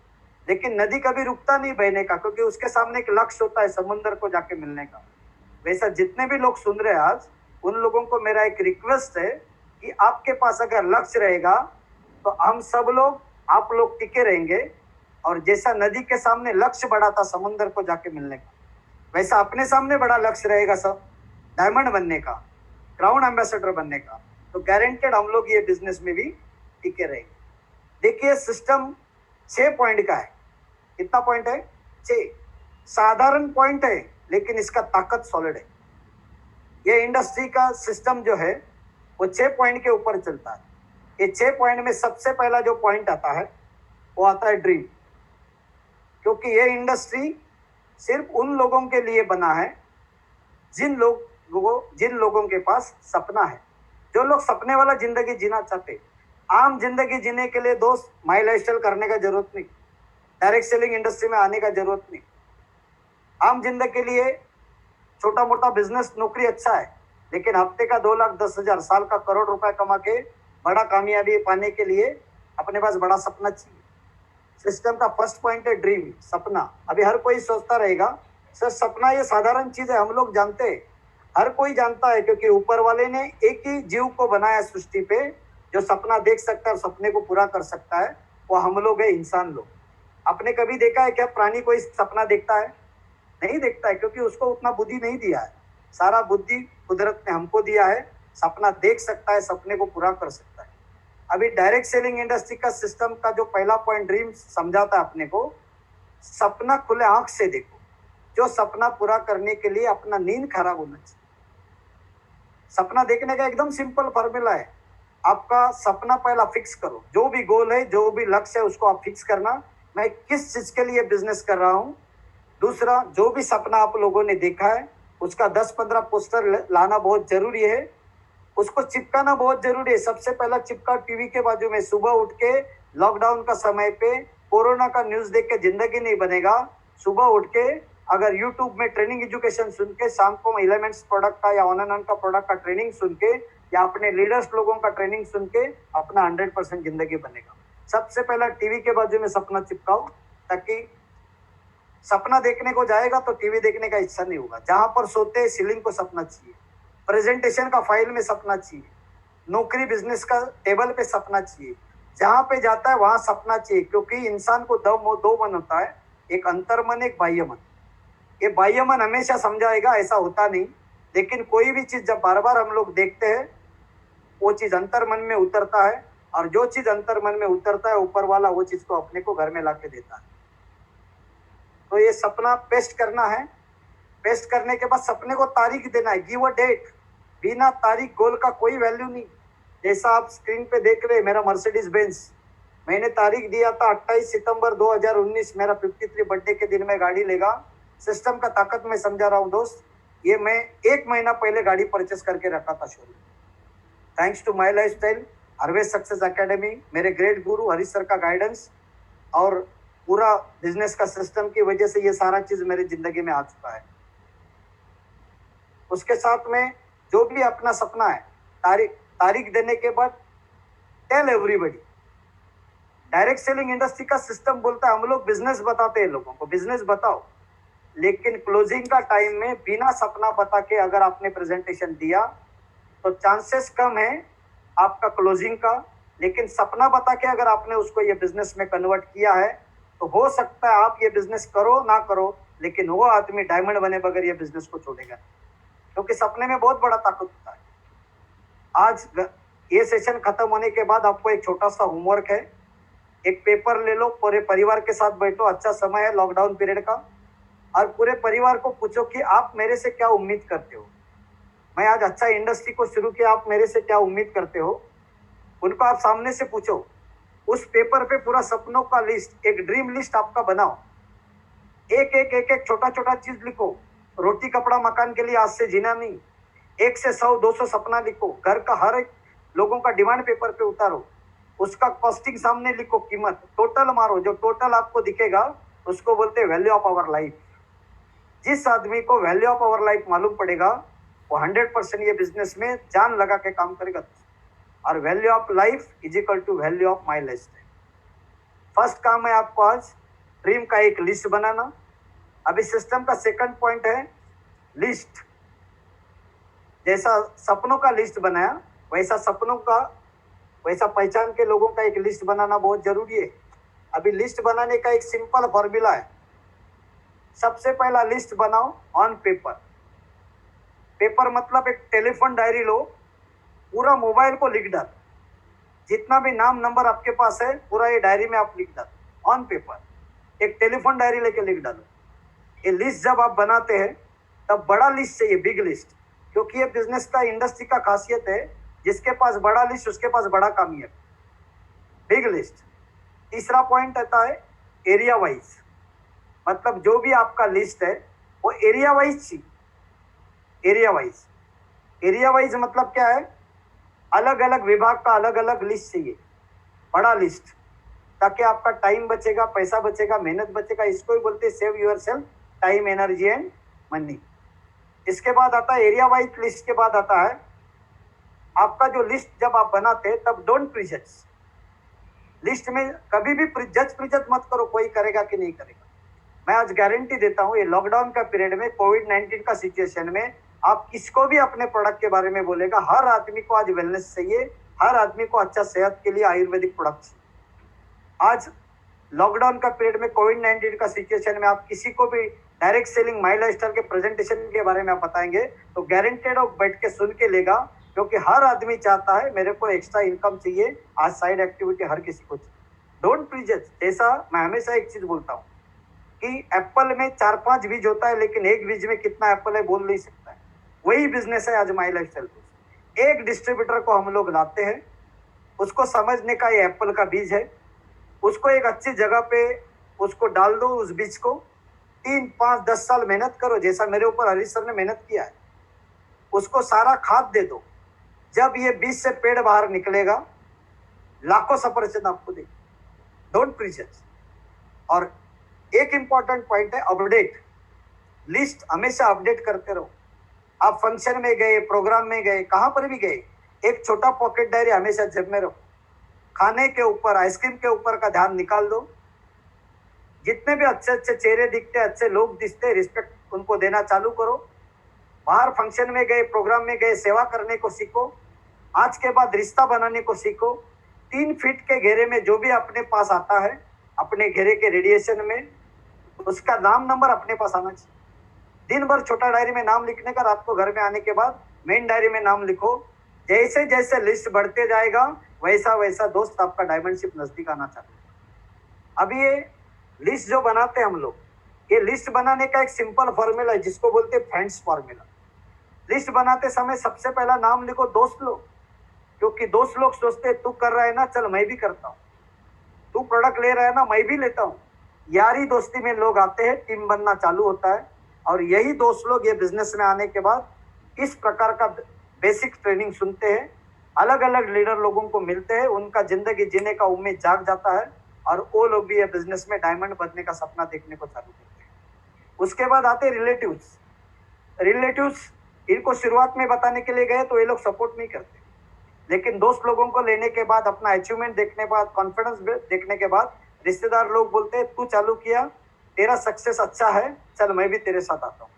लेकिन नदी कभी रुकता नहीं बहने का, क्योंकि उसके सामने एक लक्ष्य होता है, समुद्र को जाके मिलने का। वैसा जितने भी लोग सुन रहे हैं आज, उन लोगों को मेरा एक रिक्वेस्ट है कि आपके पास अगर लक्ष्य रहेगा तो हम सब लोग, आप लोग टिके रहेंगे। और जैसा नदी के सामने लक्ष्य बड़ा था समुद्र को जाके मिलने का, वैसा अपने सामने बड़ा लक्ष्य रहेगा सब, डायमंड बनने का, क्राउन एम्बेसडर बनने का, तो गारंटेड हम लोग ये बिजनेस में भी टिके रहेंगे। देखिए, सिस्टम 6 पॉइंट का है। कितना पॉइंट है? 6। साधारण पॉइंट है, लेकिन इसका ताकत सॉलिड है। ये इंडस्ट्री का सिस्टम जो है वो 6 पॉइंट के ऊपर चलता है। ये 6 पॉइंट में सबसे पहला जो पॉइंट आता है वो आता है ड्रीम। क्योंकि ये इंडस्ट्री सिर्फ उन लोगों के लिए बना है जिन लोगों के पास सपना है, जो लोग सपने वाला जिंदगी जीना चाहते। आम जिंदगी जीने के लिए दोस्त माई लाइफस्टाइल करने का जरूरत नहीं, डायरेक्ट सेलिंग इंडस्ट्री में आने का जरूरत नहीं। आम जिंदगी के लिए छोटा मोटा बिजनेस, नौकरी अच्छा है, लेकिन हफ्ते का 2,10,000, साल का करोड़ रुपए कमा के बड़ा कामयाबी पाने के लिए अपने पास बड़ा सपना चाहिए। सिस्टम का फर्स्ट पॉइंट है ड्रीम, सपना। अभी हर कोई सोचता रहेगा सर सपना ये साधारण चीज है, हम लोग जानते हैं, हर कोई जानता है, क्योंकि ऊपर वाले ने एक ही जीव को बनाया सृष्टि पे जो सपना देख सकता है और सपने को पूरा कर सकता है, वो हम लोग है, इंसान लोग। आपने कभी देखा है क्या प्राणी कोई सपना देखता है? नहीं देखता है, क्योंकि उसको उतना बुद्धि नहीं दिया है। सारा बुद्धि कुदरत ने हमको दिया है, सपना देख सकता है, सपने को पूरा कर सकता है। अभी डायरेक्ट सेलिंग इंडस्ट्री का सिस्टम का जो पहला पॉइंट ड्रीम समझाता है अपने को, सपना खुले आंख से देखो। जो सपना पूरा करने के लिए अपना नींद खराब होना चाहिए। सपना देखने का एकदम सिंपल फॉर्मूला है, आपका सपना पहला फिक्स करो। जो भी गोल है, जो भी लक्ष्य है, उसको आप फिक्स करना, मैं किस चीज के लिए बिजनेस कर रहा हूँ। दूसरा, जो भी सपना आप लोगों ने देखा है उसका 10-15 पोस्टर लाना बहुत जरूरी है, उसको चिपकाना बहुत जरूरी है। सबसे पहला चिपका टीवी के बाजू में। सुबह उठ के लॉकडाउन का समय पे कोरोना का न्यूज देख के जिंदगी नहीं बनेगा। सुबह उठ के अगर YouTube में ट्रेनिंग एजुकेशन सुन के शाम को एलिमेंट्स प्रोडक्ट का या ऑन का प्रोडक्ट का ट्रेनिंग सुन के या अपने लीडर्स लोगों का ट्रेनिंग सुन के अपना 100% जिंदगी बनेगा। सबसे पहला टीवी के बाजू में सपना चिपकाओ, ताकि सपना देखने को जाएगा तो टीवी देखने का इच्छा नहीं होगा। जहां पर सोते सीलिंग को सपना चाहिए, प्रेजेंटेशन का फाइल में सपना चाहिए, नौकरी बिजनेस का टेबल पे सपना चाहिए, जहां पे जाता है वहां सपना चाहिए। क्योंकि इंसान को दो मन होता है, एक अंतर मन, एक बाह्य मन। ये बाह्य मन हमेशा समझाएगा, ऐसा होता नहीं, लेकिन कोई भी चीज जब बार बार हम लोग देखते हैं वो चीज अंतर मन में उतरता है, और जो चीज अंतर मन में उतरता है ऊपर वाला वो चीज को अपने को घर में लाके देता है। तो ये सपना पेस्ट करना है। पेस्ट करने के बाद सपने को तारीख देना है, गिव अ डेट। बिना तारीख गोल का कोई वैल्यू नहीं। जैसा आप स्क्रीन पे देख रहे हैं मेरा मर्सिडीज बेंज, मैंने तारीख दिया था 28 सितंबर 2019, मेरा 53 बर्थडे के दिन में गाड़ी लेगा। सिस्टम का ताकत मैं समझा रहा हूँ दोस्त, ये मैं 1 महीना पहले गाड़ी परचेस करके रखा था showroom. Thanks to my lifestyle, harvest success academy, मेरे ग्रेट गुरु हरीश सर का गाइडेंस और पूरा बिजनेस का सिस्टम की वजह से ये सारा चीज मेरी जिंदगी में आ चुका है। उसके साथ में जो भी अपना सपना है तारीख देने के बाद tell everybody. Direct selling industry का सिस्टम बोलता है हम लोग बिजनेस बताते हैं लोगों को, बिजनेस बताओ, लेकिन क्लोजिंग का टाइम में बिना सपना बता के अगर आपने प्रेजेंटेशन दिया तो चांसेस कम है आपका क्लोजिंग का। लेकिन सपना बता के अगर आपने उसको ये बिजनेस में कन्वर्ट किया है तो हो सकता है आप ये बिजनेस करो ना करो, लेकिन वो आदमी डायमंड बने बगैर ये बिजनेस को छोड़ेगा, क्योंकि सपने में बहुत बड़ा ताकत होता है। आज ये सेशन खत्म होने के बाद आपको एक छोटा सा होमवर्क है, एक पेपर ले लो, पूरे परिवार के साथ बैठो, अच्छा समय है लॉकडाउन पीरियड का, और पूरे परिवार को पूछो कि आप मेरे से क्या उम्मीद करते हो। मैं आज अच्छा इंडस्ट्री को शुरू किया, आप मेरे से क्या उम्मीद करते हो, उनको आप सामने से पूछो। उस पेपर पे पूरा सपनों का लिस्ट, एक ड्रीम लिस्ट आपका बनाओ, एक छोटा छोटा चीज लिखो। रोटी कपड़ा मकान के लिए आज से जीना नहीं, 1 से 100 200 सपना लिखो। घर का हर एक लोगों का डिमांड पेपर पे उतारो, उसका कॉस्टिंग सामने लिखो, कीमत टोटल मारो, जो टोटल आपको दिखेगा उसको बोलते हैं वैल्यू ऑफ आवर लाइफ। जिस आदमी को वैल्यू ऑफ आवर लाइफ मालूम पड़ेगा वो 100% ये बिजनेस में जान लगा के काम करेगा। और value of life is equal to value of my life. First काम है आपको आज ड्रीम का एक लिस्ट बनाना। अभी सिस्टम का सेकंड पॉइंट है लिस्ट। जैसा सपनों का लिस्ट बनाया वैसा पहचान के लोगों का एक लिस्ट बनाना बहुत जरूरी है। अभी लिस्ट बनाने का एक सिंपल फॉर्मूला है। सबसे पहला लिस्ट बनाओ ऑन पेपर। पेपर मतलब एक टेलीफोन डायरी लो, पूरा मोबाइल को लिख डालो, जितना भी नाम नंबर आपके पास है पूरा ये डायरी में आप लिख डालो ऑन पेपर। एक टेलीफोन डायरी लेके लिख डालो। ये लिस्ट जब आप बनाते हैं तब बड़ा लिस्ट चाहिए, बिग लिस्ट, क्योंकि ये बिजनेस का इंडस्ट्री का खासियत है, जिसके पास बड़ा लिस्ट उसके पास बड़ा कामयाब, बिग लिस्ट। तीसरा पॉइंट आता है एरिया वाइज, मतलब जो भी आपका लिस्ट है वो एरिया वाइज चाहिए। एरिया वाइज मतलब क्या है, अलग अलग विभाग का अलग अलग लिस्ट चाहिए, बड़ा लिस्ट, ताकि आपका टाइम बचेगा, पैसा बचेगा, मेहनत बचेगा। इसको ही बोलते हैं save your self time, energy and money. इसके बाद आता है एरिया वाइज लिस्ट के बाद आता है आपका जो लिस्ट जब आप बनाते हैं तब डोंट प्रीजज। लिस्ट में कभी भी जज प्रीजज मत करो कोई करेगा कि नहीं करेगा। मैं आज गारंटी देता हूँ ये लॉकडाउन का पीरियड में, कोविड-19 का सिचुएशन में, आप किसको भी अपने प्रोडक्ट के बारे में बोलेगा, हर आदमी को आज वेलनेस चाहिए, हर आदमी को अच्छा सेहत के लिए आयुर्वेदिक प्रोडक्ट चाहिए। आज लॉकडाउन का पीरियड में, कोविड-19 का सिचुएशन में आप किसी को भी डायरेक्ट सेलिंग माई लाइफस्टाइल के प्रेजेंटेशन के बारे में आप बताएंगे तो गारंटेड वो बैठ के सुन के लेगा, क्योंकि हर आदमी चाहता है मेरे को एक्स्ट्रा इनकम चाहिए, आज साइड एक्टिविटी हर किसी को चाहिए। डोंट प्रीजज। जैसा मैं हमेशा एक चीज बोलता हूँ कि एप्पल में 4-5 बीज होता है, लेकिन एक बीज में कितना एप्पल है बोल नहीं सकता है। वही बिजनेस है आज माई लाइफस्टाइल। एक डिस्ट्रीब्यूटर को हम लोग लाते हैं, उसको समझने का ये एप्पल का बीज है, उसको एक अच्छी जगह पे उसको डाल दो, उस बीज को 3-5-10 साल मेहनत करो, जैसा मेरे ऊपर हरीश सर ने मेहनत किया है। उसको सारा खाद दे दो, जब ये बीज से पेड़ बाहर निकलेगा लाखों सफरचंद आपको दे। डोंट प्रीजज। और एक इंपॉर्टेंट पॉइंट है अपडेट। लिस्ट हमेशा अपडेट करते रहो। आप फंक्शन में गए, प्रोग्राम में गए, कहां पर भी गए, एक छोटा पॉकेट डायरी हमेशा जेब में रखो। खाने के ऊपर, आइसक्रीम के ऊपर का ध्यान निकाल दो। जितने भी अच्छे अच्छे चेहरे दिखते, अच्छे लोग दिखते, रिस्पेक्ट उनको देना चालू करो। बाहर फंक्शन में गए, प्रोग्राम में गए, सेवा करने को सीखो। आज के बाद रिश्ता बनाने को सीखो। 3 फीट के घेरे में जो भी अपने पास आता है, अपने घेरे के रेडिएशन में, उसका नाम नंबर अपने पास आना चाहिए। दिन भर छोटा डायरी में नाम लिखने का, रात को घर में आने के बाद मेन डायरी में नाम लिखो। जैसे जैसे लिस्ट बढ़ते जाएगा, वैसा वैसा दोस्त आपका डायमंडशिप नजदीक आना चालू। अब ये लिस्ट जो बनाते हैं हम लोग, ये लिस्ट बनाने का एक सिंपल फॉर्मूला है जिसको बोलते हैं फ्रेंड्स फॉर्मूला। लिस्ट बनाते समय सबसे पहला नाम लिखो दोस्त लोग, क्योंकि दोस्त लोग सोचते तू कर रहा है ना, चल मैं भी करता हूँ। तू प्रोडक्ट ले रहा है ना, मैं भी लेता हूँ। यारी दोस्ती में लोग आते हैं, टीम बनना चालू होता है, और यही दोस्त लोग ये बिजनेस में आने के बाद इस प्रकार का बेसिक ट्रेनिंग सुनते हैं, अलग अलग लीडर लोगों को मिलते हैं, उनका जिंदगी जीने का उम्मीद जाग जाता है, और वो लोग भी ये बिजनेस में डायमंड बनने का सपना देखने को चालू करते हैं। उसके बाद आते हैं रिलेटिव्स। रिलेटिव्स इनको शुरुआत में बताने के लिए गए तो ये लोग सपोर्ट नहीं करते, लेकिन दोस्त लोगों को लेने के बाद, अपना अचीवमेंट देखने के बाद, कॉन्फिडेंस देखने के बाद रिश्तेदार लोग बोलते हैं तू चालू किया, तेरा सक्सेस अच्छा है, चल मैं भी तेरे साथ आता हूँ।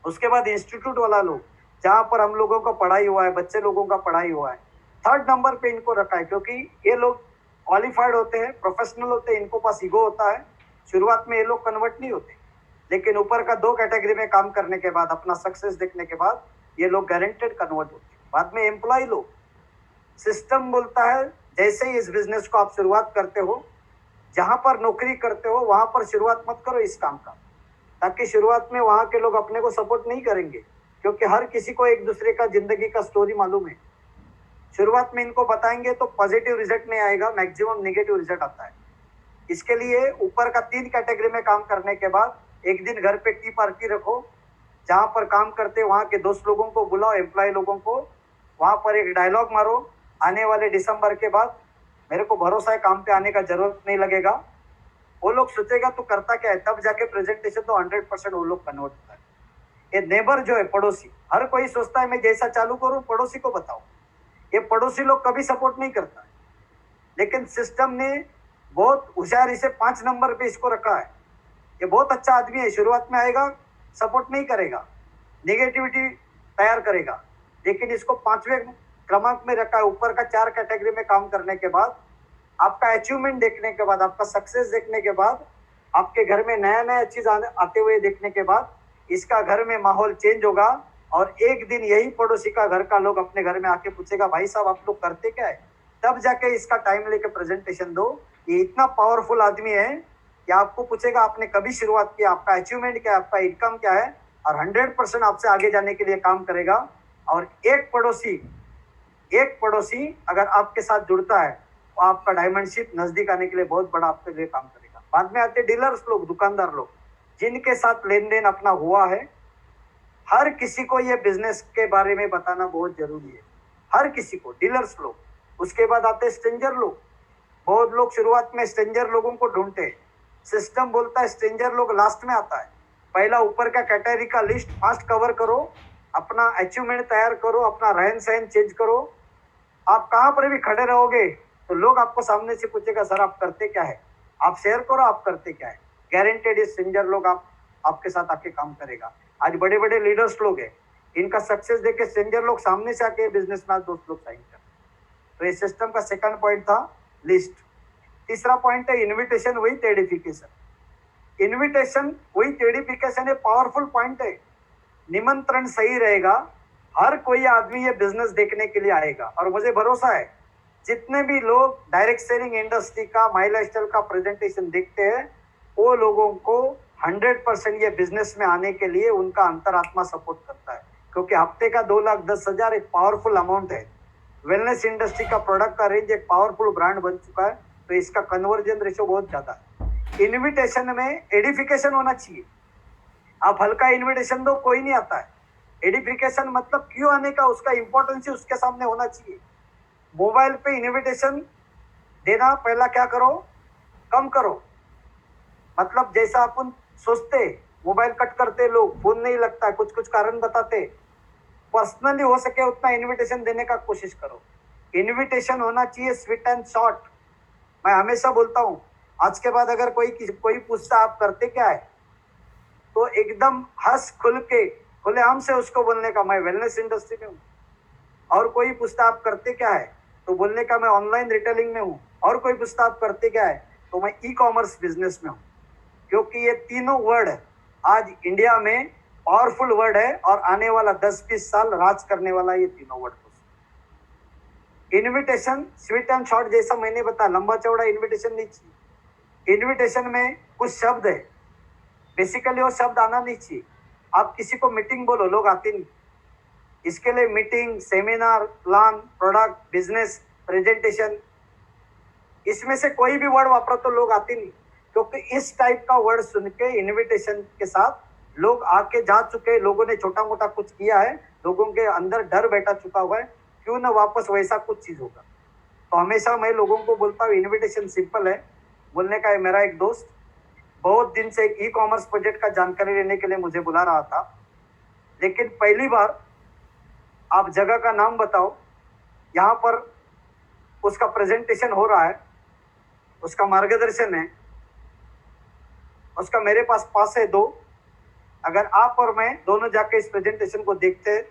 उसके बाद इंस्टीट्यूट वाला लोग, जहाँ पर हम लोगों का पढ़ाई हुआ है, बच्चे लोगों का पढ़ाई हुआ है, 3rd नंबर पे इनको रखा है, क्योंकि ये लोग क्वालिफाइड होते हैं, प्रोफेशनल होते हैं, इनको पास ईगो होता है। शुरुआत में ये लोग कन्वर्ट नहीं होते, लेकिन ऊपर का 2 कैटेगरी में काम करने के बाद, अपना सक्सेस देखने के बाद ये लोग गारंटेड कन्वर्ट होते हैं। बाद में एम्प्लॉय लोग, सिस्टम बोलता है जैसे ही इस बिजनेस को आप शुरुआत करते हो, जहां पर नौकरी करते हो वहां पर शुरुआत मत करो इस काम का, ताकि शुरुआत में वहां के लोग अपने को सपोर्ट नहीं करेंगे, क्योंकि हर किसी को एक दूसरे का जिंदगी का स्टोरी मालूम है। शुरुआत में इनको बताएंगे तो पॉजिटिव रिजल्ट नहीं आएगा, मैक्सिमम नेगेटिव रिजल्ट आता है। इसके लिए ऊपर का 3 कैटेगरी में काम करने के बाद एक दिन घर पे टी पार्टी रखो, जहां पर काम करते वहां के दोस्त लोगों को बुलाओ, एम्प्लॉय लोगों को, वहां पर एक डायलॉग मारो, आने वाले दिसंबर के बाद मेरे को भरोसा है काम पे आने का जरूरत नहीं लगेगा। वो लोग सोचेगा तो करता क्या है, तब जाके प्रेजेंटेशन तो 100% वो लोग कन्वर्ट होता है। ये नेबर जो है, पड़ोसी, हर कोई सोचता है मैं जैसा चालू करूं पड़ोसी को बताऊं। ये पड़ोसी लोग कभी सपोर्ट नहीं करता है, लेकिन सिस्टम ने बहुत होशियारी से 5 नंबर पे इसको रखा है। ये बहुत अच्छा आदमी है, शुरुआत में आएगा, सपोर्ट नहीं करेगा, नेगेटिविटी तैयार करेगा, लेकिन इसको 5वें क्रमांक में रखा है। ऊपर का 4 कैटेगरी में काम करने के बाद, आपका अचीवमेंट देखने के बाद, आपका सक्सेस देखने के बाद, आपके घर में नया नया चीज आते हुए देखने के बाद, इसका घर में माहौल चेंज होगा, और एक दिन यही पड़ोसी का घर का लोग अपने घर में आके पूछेगा भाई साहब आप लोग करते क्या है, तब जाके इसका टाइम लेके प्रेजेंटेशन दो। ये इतना पावरफुल आदमी है कि आपको पूछेगा आपने कभी शुरुआत की, आपका अचीवमेंट क्या है, आपका इनकम क्या है, और 100% आपसे आगे जाने के लिए काम करेगा। और एक पड़ोसी अगर आपके साथ जुड़ता है तो आपका डायमंडशिप नजदीक आने के लिए बहुत बड़ा आपके लिए काम करेगा। बाद में आते डीलर्स लोग, दुकानदार लोग, जिनके साथ लेन देन अपना हुआ है। हर किसी को ये बिजनेस के बारे में बताना बहुत जरूरी है, हर किसी को, डीलर्स लोग। उसके बाद आते स्ट्रेंजर लोग। बहुत लोग शुरुआत में स्ट्रेंजर लोगों को ढूंढते हैं, सिस्टम बोलता है स्ट्रेंजर लोग लास्ट में आता है। पहला ऊपर का कैटेगरी का लिस्ट फास्ट कवर करो, अपना अचीवमेंट तैयार करो, अपना रहन सहन चेंज करो। आप कहाँ पर भी खड़े रहोगे तो लोग आपको सामने से पूछेगा सर आप करते क्या है, आप शेयर करो आप करते क्या है। गारंटेड स्ट्रेंजर लोग आपके साथ आके काम करेगा। आज बड़े बड़े लीडर्स लोग हैं, इनका सक्सेस देख के स्ट्रेंजर लोग सामने से आके बिजनेस में दोस्त लोग साइन करते। तो ये सिस्टम का सेकंड पॉइंट था लिस्ट। तीसरा पॉइंट है invitation with edification. Invitation with edification एक पावरफुल पॉइंट है। निमंत्रण सही रहेगा, हर कोई आदमी ये बिजनेस देखने के लिए आएगा। और मुझे भरोसा है जितने भी लोग डायरेक्ट सेलिंग इंडस्ट्री का, माई लाइफस्टाइल का प्रेजेंटेशन देखते हैं, वो लोगों को 100% ये बिजनेस में आने के लिए उनका अंतरात्मा सपोर्ट करता है, क्योंकि हफ्ते का 2,10,000 एक पावरफुल अमाउंट है। वेलनेस इंडस्ट्री का प्रोडक्ट का रेंज एक पावरफुल ब्रांड बन चुका है, तो इसका कन्वर्जन रेशो बहुत ज्यादा है। इन्विटेशन में एडिफिकेशन होना चाहिए। आप हल्का इन्विटेशन दो, कोई नहीं आता है। एडिफिकेशन मतलब क्यों आने का, उसका इंपॉर्टेंस उसके सामने होना चाहिए। मोबाइल पे इन्विटेशन देना पहला क्या करो, कम करो। मतलब जैसा अपन सोचते मोबाइल कट करते लोग, फोन नहीं लगता, कुछ कुछ कारण बताते। पर्सनली हो सके उतना इनविटेशन देने का कोशिश करो। इनविटेशन होना चाहिए स्वीट एंड शॉर्ट। मैं हमेशा बोलता हूँ, आज के बाद अगर कोई पूछता आप करते क्या है, तो एकदम हंस खुल के खुलेआम से उसको बोलने का मैं वेलनेस इंडस्ट्री में हूँ। और कोई पूछता आप करते क्या है, तो बोलने का मैं ऑनलाइन रिटेलिंग में हूँ। और कोई पूछता आप करते क्या है, तो मैं ई कॉमर्स बिजनेस में हूँ। क्योंकि ये तीनों वर्ड आज इंडिया में पावरफुल वर्ड है और आने वाला 10-20 साल राज करने वाला ये तीनों word. Invitation sweet and short, जैसा मैंने बताया, लंबा चौड़ा इनविटेशन नहीं चाहिए। इनविटेशन में कुछ शब्द है, बेसिकली वो शब्द आना नहीं चाहिए। आप किसी को मीटिंग बोलो, लोग आते नहीं। इसके लिए meeting, seminar, plan, product, business, presentation, इसमें से कोई भी वर्ड वापरा तो लोग आते नहीं। क्योंकि इस टाइप का वर्ड सुन के इनविटेशन के साथ लोग आके जा चुके, लोगों ने छोटा मोटा कुछ किया है, लोगों के अंदर डर बैठा चुका हुआ है, क्यों ना वापस वैसा कुछ चीज होगा। तो हमेशा मैं लोगों को बोलता हूँ इनविटेशन सिंपल है। बोलने का है, मेरा एक दोस्त बहुत दिन से एक ई कॉमर्स प्रोजेक्ट का जानकारी लेने के लिए मुझे बुला रहा था, लेकिन पहली बार आप जगह का नाम बताओ, यहाँ पर उसका प्रेजेंटेशन हो रहा है, उसका मार्गदर्शन है, उसका मेरे पास है 2। अगर आप और मैं दोनों जाके इस प्रेजेंटेशन को देखते हैं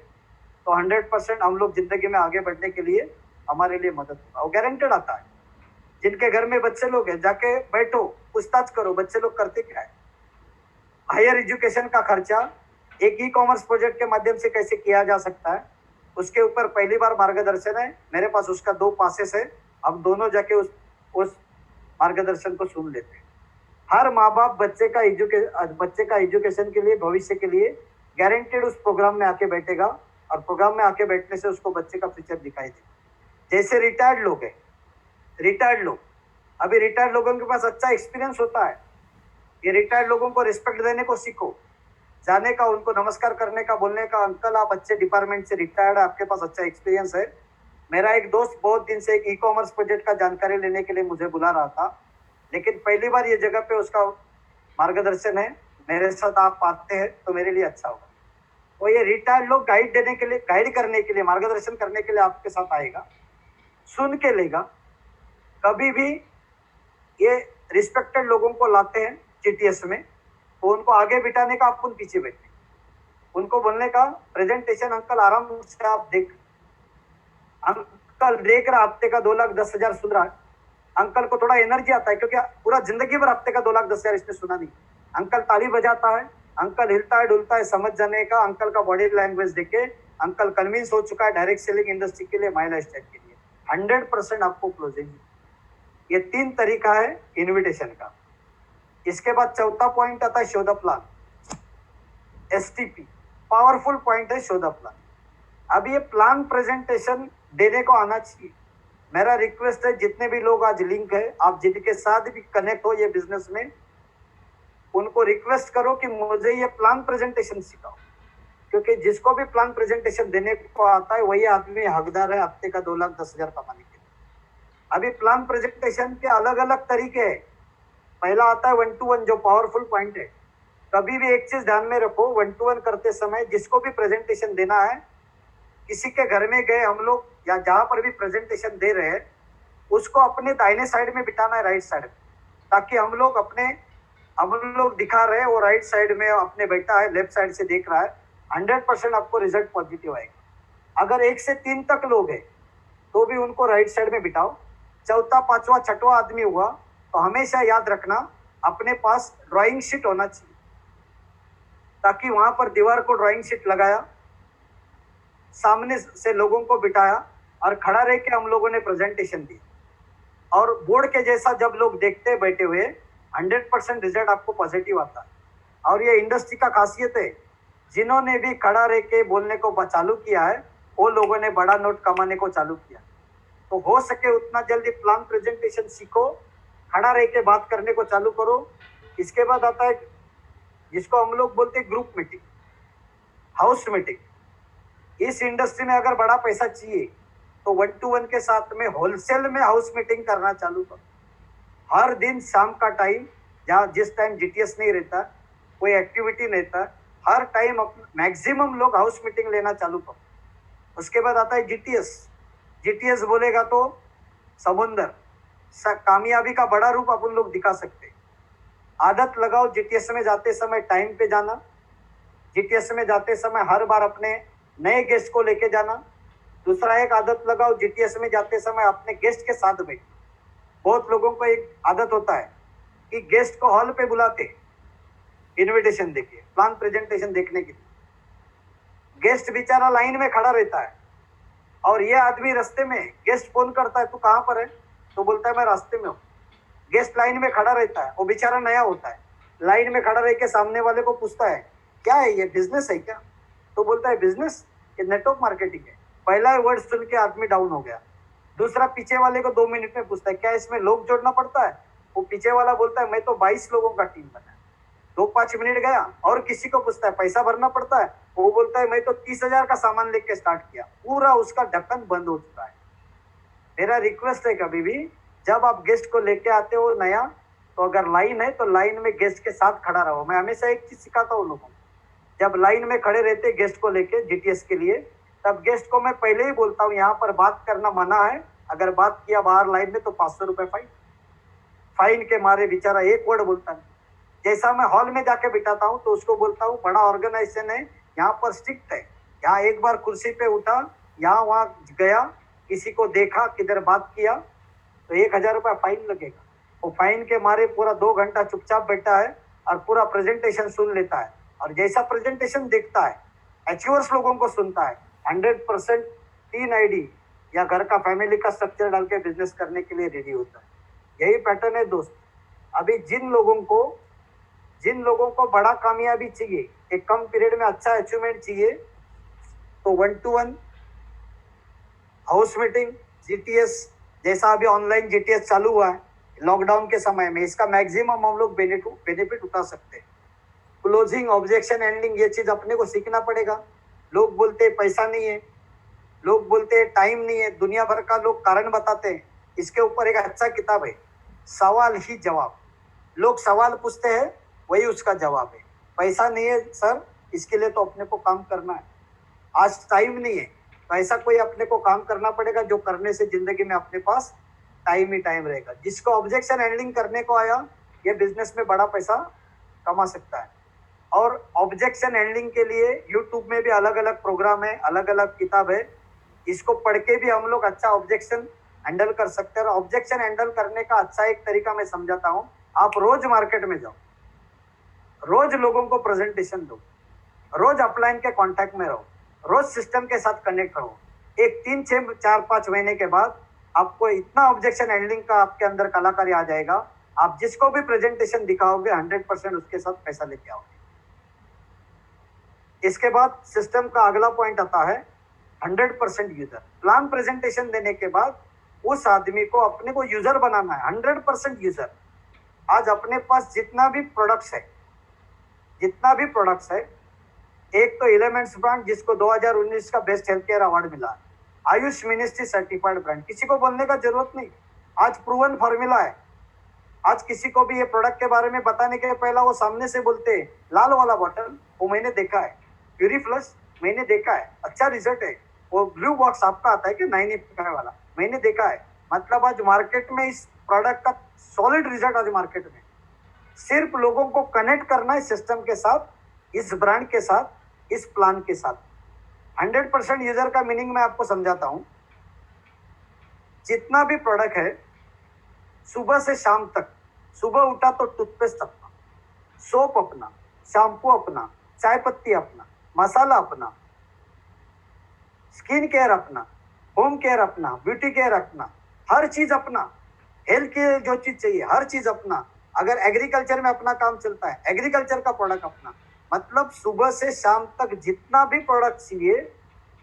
तो 100% हम लोग जिंदगी में आगे बढ़ने के लिए हमारे लिए मदद होगा, वो गारंटेड आता है। जिनके घर में बच्चे लोग हैं, जाके बैठो, पूछताछ करो बच्चे लोग करते क्या है। हायर एजुकेशन का खर्चा एक ई कॉमर्स प्रोजेक्ट के माध्यम से कैसे किया जा सकता है, उसके ऊपर पहली बार मार्गदर्शन है मेरे पास, उसका 2 पासेस है। अब दोनों जाके उस मार्गदर्शन को सुन लेते हैं। हर माँ बाप बच्चे का एजुकेशन के लिए, भविष्य के लिए गारंटेड उस प्रोग्राम में आके बैठेगा, और प्रोग्राम में आके बैठने से उसको बच्चे का फ्यूचर दिखाई देगा। जैसे रिटायर्ड लोग हैं, अभी रिटायर्ड लोगों के पास अच्छा एक्सपीरियंस होता है। ये रिटायर्ड लोगों को रिस्पेक्ट देने को सीखो, जाने का, उनको नमस्कार करने का, बोलने का, अंकल आप अच्छे डिपार्टमेंट से रिटायर्ड है, आपके पास अच्छा एक्सपीरियंस है। मेरा एक दोस्त बहुत दिन से एक ई कॉमर्स प्रोजेक्ट का जानकारी लेने के लिए मुझे बुला रहा था, लेकिन पहली बार ये जगह पे उसका मार्गदर्शन है, मेरे साथ आप आते हैं तो मेरे लिए अच्छा होगा। तो ये रिटायर्ड लोग गाइड करने के लिए, मार्गदर्शन करने के लिए आपके साथ आएगा, सुन के लेगा। कभी भी ये रिस्पेक्टेड लोगों को लाते हैं जीटीएस में, तो उनको आगे बिठाने का, आप उन पीछे बैठे, उनको बोलने का प्रेजेंटेशन, अंकल आराम से आप अंकल देख रहा, हफ्ते का 2,10,000 सुन रहा है, अंकल को थोड़ा एनर्जी आता है, क्योंकि पूरा जिंदगी भर हफ्ते का 2,10,000 इसने सुना नहीं। अंकल ताली बजाता है, अंकल हिलता है डुलता है, समझ जाने का, अंकल का बॉडी लैंग्वेज देखे अंकल कन्विंस हो चुका है डायरेक्ट सेलिंग इंडस्ट्री के लिए, माइला स्टेट के लिए 100% आपको क्लोजिंग। ये 3 तरीका है इन्विटेशन का। इसके बाद चौथा पॉइंट आता है show the plan, STP, powerful point है शो द प्लान। अब ये प्लान प्रेजेंटेशन देने को आना चाहिए। मेरा रिक्वेस्ट है, जितने भी लोग आज लिंक है, आप जिनके साथ भी कनेक्ट हो ये बिजनेस में, उनको रिक्वेस्ट करो कि मुझे ये प्लान प्रेजेंटेशन सिखाओ, क्योंकि जिसको भी प्लान प्रेजेंटेशन देने को आता है वही आदमी हकदार है हफ्ते का 2,10,000 कमाने के लिए। अभी प्लान प्रेजेंटेशन के अलग अलग तरीके हैं। पहला आता है 1-to-1, जो पावरफुल पॉइंट है। कभी भी एक चीज ध्यान में रखो, 1-to-1 करते समय जिसको भी प्रेजेंटेशन देना है, किसी के घर में गए हम लोग या जहां पर भी प्रेजेंटेशन दे रहे हैं, उसको अपने दाहिने साइड में बिठाना है, राइट साइड में, ताकि हम लोग दिखा रहे हैं, वो राइट साइड में अपने बैठा है, लेफ्ट साइड से देख रहा है। 100% आपको रिजल्ट पॉजिटिव आएगा। अगर 1 से 3 तक लोग हैं तो भी उनको राइट साइड में बिठाओ। चौथा, पांचवा, छठवां आदमी हुआ तो हमेशा याद रखना, अपने पास ड्राइंग शीट होना चाहिए, ताकि वहां पर दीवार को ड्राइंग शीट लगाया, सामने से लोगों को बिठाया और खड़ा रह के हम लोगों ने प्रेजेंटेशन दी, और बोर्ड के जैसा जब लोग देखते बैठे हुए, 100% रिजल्ट आपको पॉजिटिव आता है। और ये इंडस्ट्री का खासियत है, जिन्होंने भी खड़ा रह के बोलने को चालू किया है, वो लोगों ने बड़ा नोट कमाने को चालू किया। तो हो सके उतना जल्दी प्लान प्रेजेंटेशन सीखो, खड़ा रह के बात करने को चालू करो। इसके बाद आता है जिसको हम लोग बोलते हैं ग्रुप मीटिंग, हाउस मीटिंग। इस इंडस्ट्री में अगर बड़ा पैसा चाहिए तो 1-to-1 के साथ में होलसेल में हाउस मीटिंग करना चालू करो। हर दिन शाम का टाइम, जहाँ जिस टाइम जीटीएस नहीं रहता, कोई एक्टिविटी नहीं था, हर टाइम मैक्सिमम लोग हाउस मीटिंग लेना चालू करो। उसके बाद आता है जीटीएस। जीटीएस बोलेगा तो समुंदर, कामयाबी का बड़ा रूप अपन लोग दिखा सकते। आदत लगाओ जीटीएस में जाते समय टाइम पे जाना, जीटीएस में जाते समय हर बार अपने नए गेस्ट को लेके जाना। दूसरा एक आदत लगाओ, जीटीएस में जाते समय अपने गेस्ट के साथ बैठ। बहुत लोगों को एक आदत होता है कि गेस्ट को हॉल पे बुलाते, इनविटेशन देके, प्लान प्रेजेंटेशन देखने के लिए। गेस्ट बेचारा लाइन में खड़ा रहता है और ये आदमी रास्ते में, गेस्ट फोन करता है, तू कहाँ पर है? तो बोलता है मैं रास्ते में हूँ। गेस्ट लाइन में खड़ा रहता है, वो बेचारा नया होता है, लाइन में खड़ा रह के सामने वाले को पूछता है क्या है ये, बिजनेस है क्या? तो बोलता है बिजनेस, ये नेटवर्क मार्केटिंग है। पहला वर्ड सुन के आदमी डाउन हो गया। दूसरा पीछे वाले को 2 मिनट में पूछता है क्या इसमें लोग जोड़ना पड़ता है? वो पीछे वाला बोलता है मैं तो 22 लोगों का टीम बना। 2-5 मिनट गया और किसी को पूछता है पैसा भरना पड़ता है? वो बोलता है मैं तो 30,000 का सामान लेके स्टार्ट किया। पूरा उसका ढक्कन बंद हो चुका है। मेरा रिक्वेस्ट है, कभी भी जब आप गेस्ट को लेके आते हो नया, तो अगर लाइन है तो लाइन में गेस्ट के साथ खड़ा रहो। मैं हमेशा एक चीज सिखाता हूँ लोगों को, जब लाइन में खड़े रहते गेस्ट को लेके जीटीएस के लिए, तब गेस्ट को मैं पहले ही बोलता हूँ यहाँ पर बात करना मना है, अगर बात किया बाहर लाइन में तो 500 रुपए फाइन। फाइन के मारे बेचारा एक वर्ड बोलता नहीं। जैसा मैं हॉल में जाके बिठाता हूँ तो उसको बोलता हूँ बड़ा ऑर्गेनाइजेशन है, यहाँ पर स्ट्रिक्ट है, यहाँ एक बार कुर्सी पे उठा, यहाँ वहाँ गया, किसी को देखा, किधर बात किया तो 1,000 रुपया फाइन लगेगा। वो फाइन के मारे पूरा 2 घंटा चुपचाप बैठा है और पूरा प्रेजेंटेशन सुन लेता है। और जैसा प्रेजेंटेशन देखता है, अचीवर्स लोगों को सुनता है, 100% 3 आईडी या घर का फैमिली का स्ट्रक्चर डाल के बिजनेस करने के लिए रेडी होता है। यही पैटर्न है दोस्त। अभी जिन लोगों को बड़ा कामयाबी चाहिए, एक कम पीरियड में अच्छा अचीवमेंट चाहिए, तो 1-to-1 हाउस मीटिंग, जीटीएस, जैसा अभी ऑनलाइन जीटीएस चालू हुआ है लॉकडाउन के समय में, इसका मैक्सिमम हम लोग बेनिफिट उठा सकते हैं। क्लोजिंग, ऑब्जेक्शन हैंडलिंग, ये चीज अपने को सीखना पड़ेगा। लोग बोलते हैं पैसा नहीं है, लोग बोलते हैं टाइम नहीं है, दुनिया भर का लोग कारण बताते हैं। इसके ऊपर एक अच्छा किताब है, सवाल ही जवाब। लोग सवाल पूछते हैं, वही उसका जवाब है। पैसा नहीं है सर, इसके लिए तो अपने को काम करना है, आज टाइम नहीं है, तो ऐसा कोई अपने को काम करना पड़ेगा जो करने से जिंदगी में अपने पास टाइम ही टाइम रहेगा। जिसको ऑब्जेक्शन हैंडलिंग करने को आया, ये बिजनेस में बड़ा पैसा कमा सकता है। और ऑब्जेक्शन हैंडलिंग के लिए यूट्यूब में भी अलग अलग प्रोग्राम है, अलग अलग किताब है, इसको पढ़ के भी हम लोग अच्छा ऑब्जेक्शन हैंडल कर सकते हैं। और ऑब्जेक्शन हैंडल करने का अच्छा एक तरीका मैं समझाता हूँ, आप रोज मार्केट में जाओ, रोज लोगों को प्रेजेंटेशन दो, रोज अपलाइन के कांटेक्ट में रहो, रोज सिस्टम के साथ कनेक्ट रहो। एक 3, 6, 4, 5 महीने के बाद आपको इतना ऑब्जेक्शन हैंडलिंग का आपके अंदर कलाकारी आ जाएगा, आप जिसको भी प्रेजेंटेशन दिखाओगे 100% उसके साथ पैसा लेके आओगे। इसके बाद सिस्टम का अगला पॉइंट आता है 100% यूजर। प्लान प्रेजेंटेशन देने के बाद उस आदमी को अपने को यूजर बनाना है, 100% यूजर। आज अपने पास जितना भी प्रोडक्ट्स है, एक तो एलिमेंट्स ब्रांड जिसको 2019 का बेस्ट हेल्थ केयर अवार्ड मिला, आयुष मिनिस्ट्री सर्टिफाइड ब्रांड, किसी को बोलने का जरूरत नहीं, आज प्रूवन फॉर्मूला है। आज किसी को भी ये प्रोडक्ट के बारे में बताने के पहला वो सामने से बोलते हैं लाल वाला बॉटल, वो मैंने देखा है, प्यूरीफ्लश मैंने देखा है, अच्छा रिजल्ट है। वो ब्लू बॉक्स आपका आता है कि 9 वाला, मैंने देखा है। मतलब आज मार्केट में इस प्रोडक्ट का सॉलिड रिजल्ट आज मार्केट में। सिर्फ लोगों को कनेक्ट करना है सिस्टम के साथ, इस ब्रांड के साथ, इस प्लान के साथ। 100% यूजर का मीनिंग मैं आपको समझाता हूं। जितना भी प्रोडक्ट है, सुबह से शाम तक, सुबह उठा तो टूथपेस्ट अपना, सोप अपना, शैम्पू अपना, चाय पत्ती अपना, मसाला अपना, स्किन केयर अपना, होम केयर अपना, ब्यूटी केयर अपना, हर चीज अपना, हेल्थ केयर जो चीज चाहिए हर चीज अपना। अगर एग्रीकल्चर में अपना काम चलता है, एग्रीकल्चर का प्रोडक्ट अपना। मतलब सुबह से शाम तक जितना भी प्रोडक्ट चाहिए,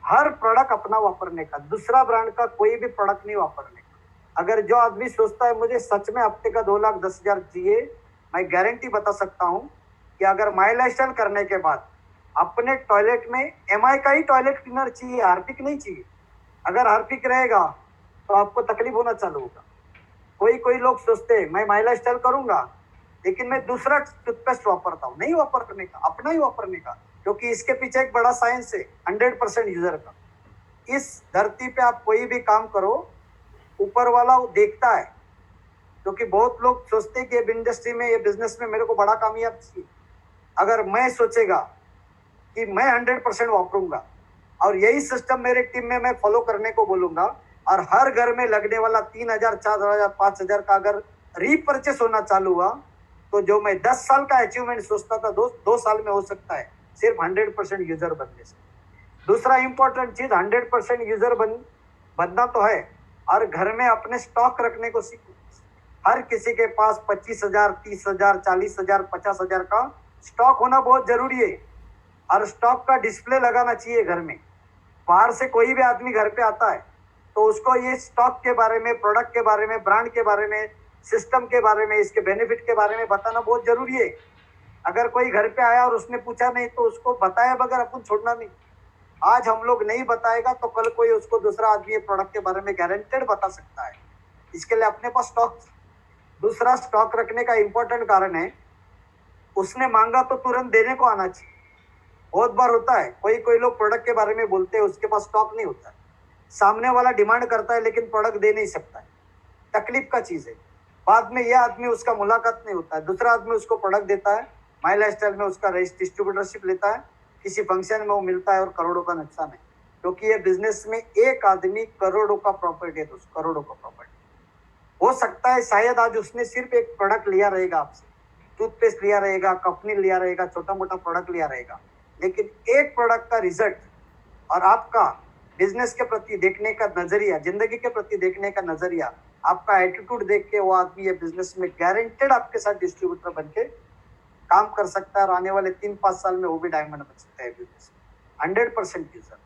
हर प्रोडक्ट अपना वापरने का, दूसरा ब्रांड का कोई भी प्रोडक्ट नहीं वापरने का। अगर जो आदमी सोचता है मुझे सच में हफ्ते का 2,10,000 चाहिए, मैं गारंटी बता सकता हूं कि अगर माई लाइफस्टाइल करने के बाद अपने टॉयलेट में एमआई का ही टॉयलेट क्लीनर चाहिए, हार्पिक नहीं चाहिए। अगर हार्पिक रहेगा तो आपको तकलीफ होना चालू होगा। कोई लोग सोचते हैं मैं माई लाइफस्टाइल करूंगा लेकिन मैं दूसरा टूथपेस्ट वापरता हूँ, नहीं वापरने का, अपना ही वापरने का, क्योंकि इसके पीछे एक बड़ा साइंस है 100% यूजर का। इस धरती पे आप कोई भी काम करो, ऊपर वाला वो देखता है, क्योंकि बहुत लोग सोचते हैं कि ये इंडस्ट्री में, ये बिजनेस में मेरे को बड़ा कामयाब चाहिए। अगर मैं सोचेगा कि मैं 100% वापरूंगा और यही सिस्टम मेरे टीम में मैं फॉलो करने को बोलूंगा, और हर घर में लगने वाला 3,000, 4,000, 5,000 का अगर रीपरचेस होना चालू हुआ, तो जो मैं 10 साल का अचीवमेंट सोचता था 2 साल में हो सकता है, सिर्फ 100% यूजर बनने से। दूसरा इंपॉर्टेंट चीज, 100% यूजर बनना तो है, और घर में अपने स्टॉक रखने को सीखो। हर किसी के पास 25,000, 30,000, 40,000, 50,000 का स्टॉक होना बहुत जरूरी है, और स्टॉक का डिस्प्ले लगाना चाहिए घर में। बाहर से कोई भी आदमी घर पे आता है तो उसको ये स्टॉक के बारे में, प्रोडक्ट के बारे में, ब्रांड के बारे में, सिस्टम के बारे में, इसके बेनिफिट के बारे में बताना बहुत जरूरी है। अगर कोई घर पे आया और उसने पूछा नहीं तो उसको बताया बगैर अपन छोड़ना नहीं। आज हम लोग नहीं बताएगा तो कल कोई उसको दूसरा आदमी प्रोडक्ट के बारे में गारंटेड बता सकता है। इसके लिए अपने पास स्टॉक, दूसरा स्टॉक रखने का इंपॉर्टेंट कारण है, उसने मांगा तो तुरंत देने को आना चाहिए। बहुत बार होता है, कोई लोग प्रोडक्ट के बारे में बोलते हैं, उसके पास स्टॉक नहीं होता है, सामने वाला डिमांड करता है लेकिन प्रोडक्ट दे नहीं सकता है। तकलीफ का चीज है। बाद में यह आदमी उसका मुलाकात नहीं होता है, दूसरा आदमी उसको प्रोडक्ट देता है, माई लाइफस्टाइल में उसका डिस्ट्रीब्यूटरशिप लेता है, किसी फंक्शन में वो मिलता है और करोड़ों का नुकसान है। क्योंकि ये बिजनेस में एक आदमी करोड़ों का प्रॉपर्टी है, दोस्त, करोड़ों का प्रॉपर्टी। हो सकता है शायद आज उसने सिर्फ एक प्रोडक्ट लिया रहेगा आपसे, टूथपेस्ट लिया रहेगा, कंपनी लिया रहेगा, छोटा मोटा प्रोडक्ट लिया रहेगा, लेकिन एक प्रोडक्ट का रिजल्ट और आपका बिजनेस के प्रति देखने का नजरिया, जिंदगी के प्रति देखने का नजरिया, आपका एटीट्यूड देख के वो आदमी ये बिजनेस में गारंटेड आपके साथ डिस्ट्रीब्यूटर बन के काम कर सकता है, और आने वाले 3-5 साल में वो भी डायमंड बन सकता है बिजनेस। 100% यूजर।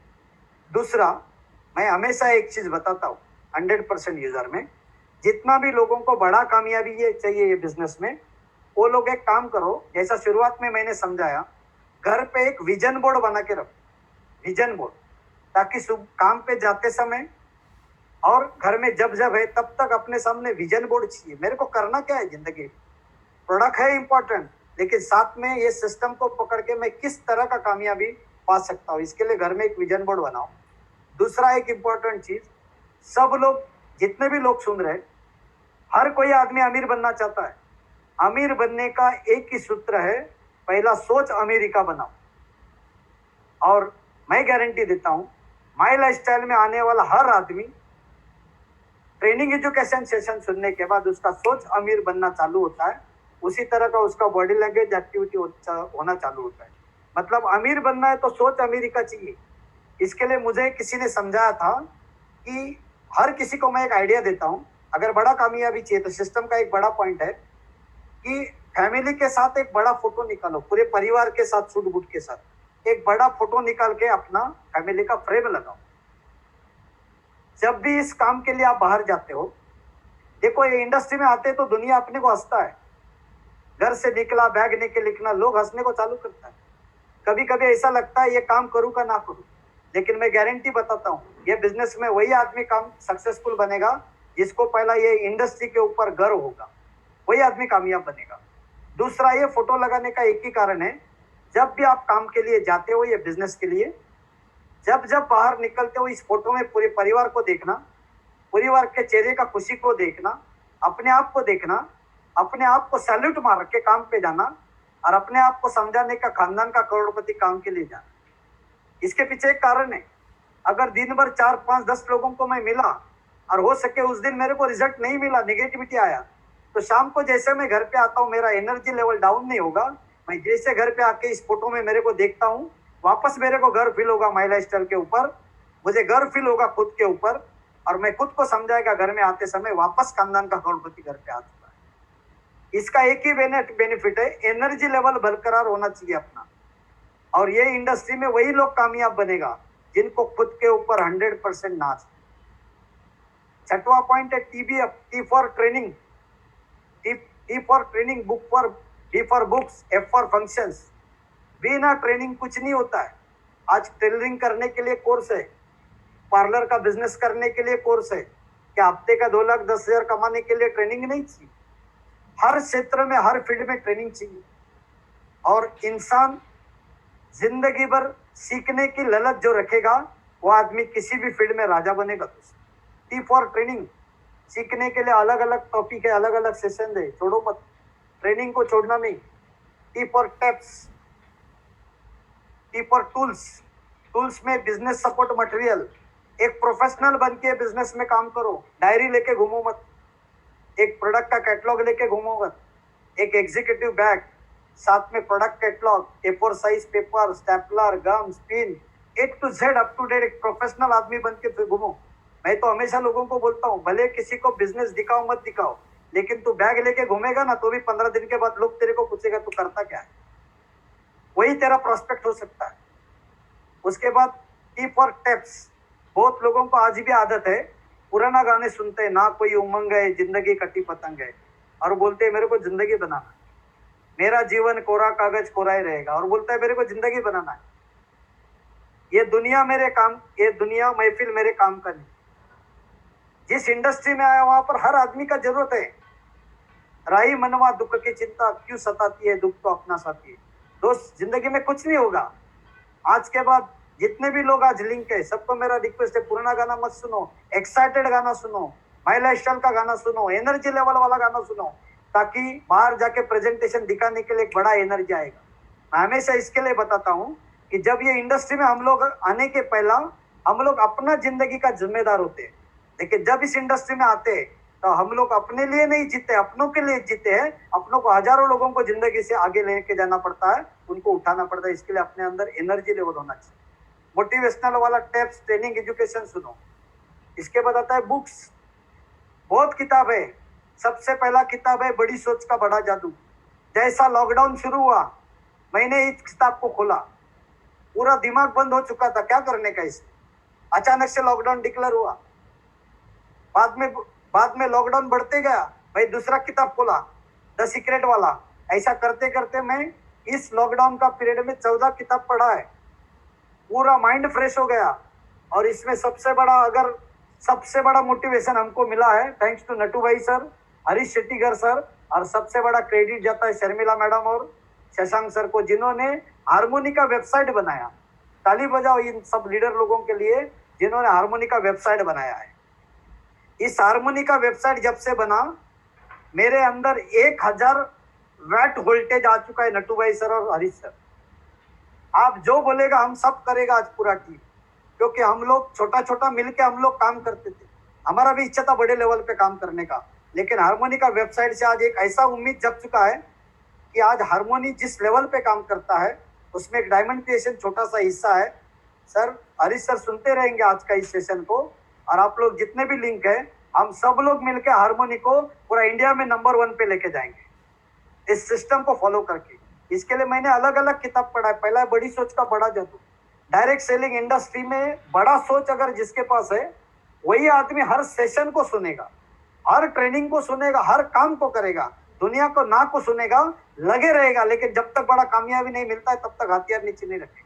दूसरा, मैं हमेशा एक चीज बताता हूँ, 100% यूजर में जितना भी लोगों को बड़ा कामयाबी ये चाहिए ये बिजनेस में, वो लोग एक काम करो, जैसा शुरुआत में मैंने समझाया, घर पे एक विजन बोर्ड बना के रखो, विजन बोर्ड, ताकि काम पे जाते समय और घर में जब जब है तब तक अपने सामने विजन बोर्ड चाहिए। मेरे को करना क्या है जिंदगी, प्रोडक्ट है इंपॉर्टेंट, लेकिन साथ में ये सिस्टम को पकड़ के मैं किस तरह का कामयाबी पा सकता हूँ, इसके लिए घर में एक विजन बोर्ड बनाओ। दूसरा एक इंपॉर्टेंट चीज, सब लोग, जितने भी लोग सुन रहे, हर कोई आदमी अमीर बनना चाहता है। अमीर बनने का एक ही सूत्र है, पहला सोच अमेरिका बनाओ। और मैं गारंटी देता हूं, माई लाइफस्टाइल में आने वाला हर आदमी ट्रेनिंग एजुकेशन सेशन सुनने के बाद उसका सोच अमीर बनना चालू होता है, उसी तरह का उसका बॉडी लैंग्वेज एक्टिविटी होना चालू होता है। मतलब अमीर बनना है तो सोच अमेरिका चाहिए। इसके लिए मुझे किसी ने समझाया था कि हर किसी को मैं एक आइडिया देता हूं, अगर बड़ा कामयाबी चाहिए तो सिस्टम का एक बड़ा पॉइंट है कि फैमिली के साथ एक बड़ा फोटो निकालो, पूरे परिवार के साथ, सूट बूट के साथ एक बड़ा फोटो निकाल के अपना फैमिली का फ्रेम लगाओ। जब भी इस काम के लिए आप बाहर जाते हो, देखो ये इंडस्ट्री में आते तो दुनिया अपने को हंसता है, घर से निकला बैग लेके लिखना, लोग हंसने को चालू करता है। कभी कभी ऐसा लगता है ये काम करूँ का ना करूँ, लेकिन मैं गारंटी बताता हूँ, ये बिजनेस में वही आदमी काम सक्सेसफुल बनेगा जिसको पहला ये इंडस्ट्री के ऊपर गर्व होगा, वही आदमी कामयाब बनेगा। दूसरा, ये फोटो लगाने का एक ही कारण है, जब भी आप काम के लिए जाते हो, ये बिजनेस के लिए, जब जब बाहर निकलते हो, इस फोटो में पूरे परिवार को देखना, परिवार के चेहरे का खुशी को देखना, अपने आप को देखना, अपने आप को सैल्यूट मार के काम पे जाना, और अपने आप को समझाने का खानदान का करोड़पति काम के लिए जाना। इसके पीछे एक कारण है, अगर दिन भर 4, 5, 10 लोगों को मैं मिला और हो सके उस दिन मेरे को रिजल्ट नहीं मिला, नेगेटिविटी आया, तो शाम को जैसे मैं घर पे आता हूँ मेरा एनर्जी लेवल डाउन नहीं होगा। मैं जैसे घर पे आके इस फोटो में मेरे को देखता हूँ, वापस मेरे को गर्व फील होगा माई लाइफस्टाइल के ऊपर, मुझे गर्व फील होगा खुद के ऊपर, और मैं खुद को समझाएगा घर में आते समय वापस खानदान का करोड़पति घर पे आ चुका है। इसका एक ही बेनिफिट है, एनर्जी लेवल बरकरार होना चाहिए अपना, और ये इंडस्ट्री में वही लोग कामयाब बनेगा जिनको खुद के ऊपर 100% नाच। छठवां पॉइंट है TBF, T for training, T for training, B for books, F for functions. बिना ट्रेनिंग कुछ नहीं होता है। आज टेलरिंग करने के लिए कोर्स है, पार्लर का बिजनेस करने के लिए कोर्स है, क्या हफ्ते का 2,10,000 कमाने के लिए ट्रेनिंग नहीं चाहिए? हर क्षेत्र में, हर फील्ड में ट्रेनिंग चाहिए। और इंसान जिंदगी भर सीखने की ललच जो रखेगा वो आदमी किसी भी फील्ड में राजा बनेगा। टी फॉर ट्रेनिंग, सीखने के लिए अलग अलग टॉपिक है, अलग अलग सेशन है, छोड़ो मत, ट्रेनिंग को छोड़ना नहीं। T for tapes, T for tools, tools में बिजनेस सपोर्ट मटेरियल। एक प्रोफेशनल बन के बिजनेस में काम करो, डायरी लेके घूमो मत, एक प्रोडक्ट का कैटलॉग लेके घूमो मत, एक एग्जीक्यूटिव बैग, साथ में product catalogue, A4 size paper, stapler, gum, pin, A to Z up to date एक प्रोफेशनल आदमी बन के फिर घूमो। मैं तो हमेशा लोगों को बोलता हूँ, भले किसी को बिजनेस दिखाओ मत दिखाओ, लेकिन तू बैग लेके घूमेगा ना तो भी 15 दिन के बाद लोग तेरे को पूछेगा तू करता क्या है, वही तेरा प्रोस्पेक्ट हो सकता है। उसके बाद टी फॉर टिप्स, बहुत लोगों को आज भी आदत है पुराना गाने सुनते हैं, ना कोई उमंग है, जिंदगी कटी पतंग है, और बोलते हैं मेरे को जिंदगी बनाना, मेरा जीवन कोरा कागज कोरा ही रहेगा, और बोलता है मेरे को जिंदगी बनाना है, ये दुनिया मेरे काम, ये दुनिया महफिल मेरे काम का नहीं। जिस इंडस्ट्री में आया वहां पर हर आदमी का जरूरत है। राही मनवा दुख की चिंता क्यों सताती है, दुख तो अपना साथी है। दोस्त, जिंदगी में कुछ नहीं होगा। आज के बाद जितने भी लोग आज लिंक है, सबको मेरा रिक्वेस्ट है, पुराना गाना मत सुनो, एक्साइटेड गाना सुनो, माई लाइफस्टाइल का गाना सुनो, एनर्जी लेवल वाला गाना सुनो, ताकि बाहर जाके प्रेजेंटेशन दिखाने के लिए एक बड़ा एनर्जी आएगा। मैं हमेशा इसके लिए बताता हूँ कि जब ये इंडस्ट्री में हम लोग आने के पहला हम लोग अपना जिंदगी का जिम्मेदार होते हैं, लेकिन जब इस इंडस्ट्री में आते हैं तो हम लोग अपने लिए नहीं जीते, अपनों के लिए जीते हैं। अपनों को हजारों लोगों को जिंदगी से आगे लेके जाना पड़ता है, उनको उठाना पड़ता है। इसके लिए अपने अंदर एनर्जी लेवल होना चाहिए। मोटिवेशनल वाला टिप्स, ट्रेनिंग, एजुकेशन सुनो। इसके बाद आता है बुक्स, बहुत किताब है। सबसे पहला किताब है बड़ी सोच का बड़ा जादू। जैसा लॉकडाउन शुरू हुआ, मैंने इस किताब को खोला, पूरा दिमाग बंद हो चुका था क्या करने का इसे, अचानक से लॉकडाउन डिक्लेयर हुआ। बाद में लॉकडाउन बढ़ते गया, भाई दूसरा किताब खोला, द सीक्रेट वाला। ऐसा करते करते मैं इस लॉकडाउन का पीरियड में 14 किताब पढ़ा है, पूरा माइंड फ्रेश हो गया। और इसमें सबसे बड़ा मोटिवेशन हमको मिला है थैंक्स टू नटू भाई सर, हरीश शेट्टीगर सर, और सबसे बड़ा क्रेडिट जाता है शर्मिला मैडम और शशांक सर को, जिन्होंने हारमोनी का वेबसाइट बनाया। ताली बजाओ इन सब लीडर लोगों के लिए जिन्होंने हारमोनी का वेबसाइट बनाया है। इस हारमोनी का वेबसाइट जब से बना, मेरे अंदर 1000 वैट वोल्टेज आ चुका है। नटू भाई सर और हरीश सर, आप जो बोलेगा हम सब करेगा आज पूरा टीम, क्योंकि हम लोग छोटा छोटा मिलके हम लोग काम करते थे। हमारा भी इच्छा था बड़े लेवल पे काम करने का, लेकिन हारमोनी का वेबसाइट से आज एक ऐसा उम्मीद जग चुका है कि आज हारमोनी जिस लेवल पे काम करता है उसमें एक डायमंड क्रिएशन छोटा सा हिस्सा है। सर, हरीश सर सुनते रहेंगे आज का इस सेशन को, और आप लोग जितने भी लिंक है, हम सब लोग मिलकर हारमोनी को पूरा इंडिया में नंबर 1 पे लेके जाएंगे इस सिस्टम को फॉलो करके। इसके लिए मैंने अलग अलग किताब पढ़ा है। पहला है बड़ी सोच का बड़ा जादू। डायरेक्ट सेलिंग इंडस्ट्री में बड़ा सोच अगर जिसके पास है, वही आदमी हर सेशन को सुनेगा, हर ट्रेनिंग को सुनेगा, हर काम को करेगा, दुनिया को ना को सुनेगा, लगे रहेगा, लेकिन जब तक बड़ा कामयाबी नहीं मिलता है तब तक हथियार नीचे नहीं रखेगा।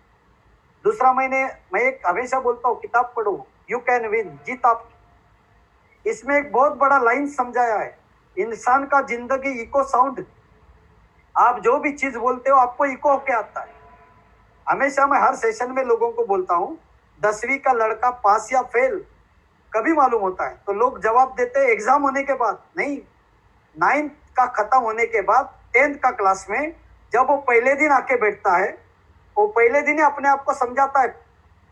दूसरा, मैं एक हमेशा बोलता हूँ, किताब पढ़ो, यू कैन विन, जीत आपकी। इसमें एक बहुत बड़ा लाइन समझाया है, इंसान का जिंदगी इको साउंड। आप जो भी चीज बोलते हो आपको इको होके आता है। हमेशा मैं हर सेशन में लोगों को बोलता हूँ, 10वीं का लड़का पास या फेल कभी मालूम होता है, तो लोग जवाब देते हैं एग्जाम होने के बाद, नहीं, 9th का खत्म होने के बाद 10th का क्लास में जब वो पहले दिन आके बैठता है, वो पहले दिन ही अपने आप को समझाता है,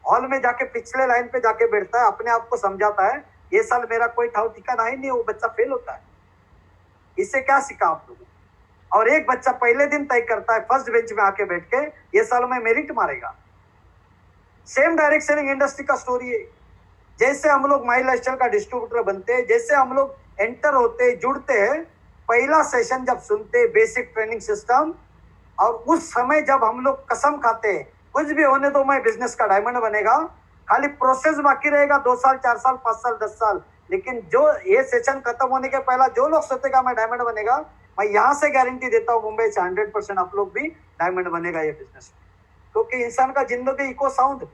हॉल में जाके पिछले लाइन पे जाके बैठता है, अपने आप को समझाता है ये साल मेरा कोई ठाव ठिकाना ही नहीं, वो बच्चा फेल होता है। इससे क्या सीखा आप लोगों? और एक बच्चा पहले दिन तय करता है फर्स्ट बेंच में आके बैठ के ये साल में मेरिट मारेगा। सेम डायरेक्ट सेलिंग इंडस्ट्री का स्टोरी है। जैसे हम लोग माई लाइफस्टाइल का डिस्ट्रीब्यूटर बनते हैं, जैसे हम लोग एंटर होते जुड़ते हैं, पहला सेशन जब सुनते बेसिक ट्रेनिंग सिस्टम, और उस समय जब हम लोग कसम खाते हैं कुछ भी होने दो मैं बिजनेस का डायमंड बनेगा, खाली प्रोसेस बाकी रहेगा 2 साल 4 साल 5 साल 10 साल, लेकिन जो ये सेशन खत्म होने के पहला जो लोग सोचेगा मैं डायमंड बनेगा, मैं यहाँ से गारंटी देता हूँ मुंबई से 100% आप लोग भी डायमंड बनेगा ये बिजनेस में। क्योंकि इंसान का जिंदगी इको साउंड।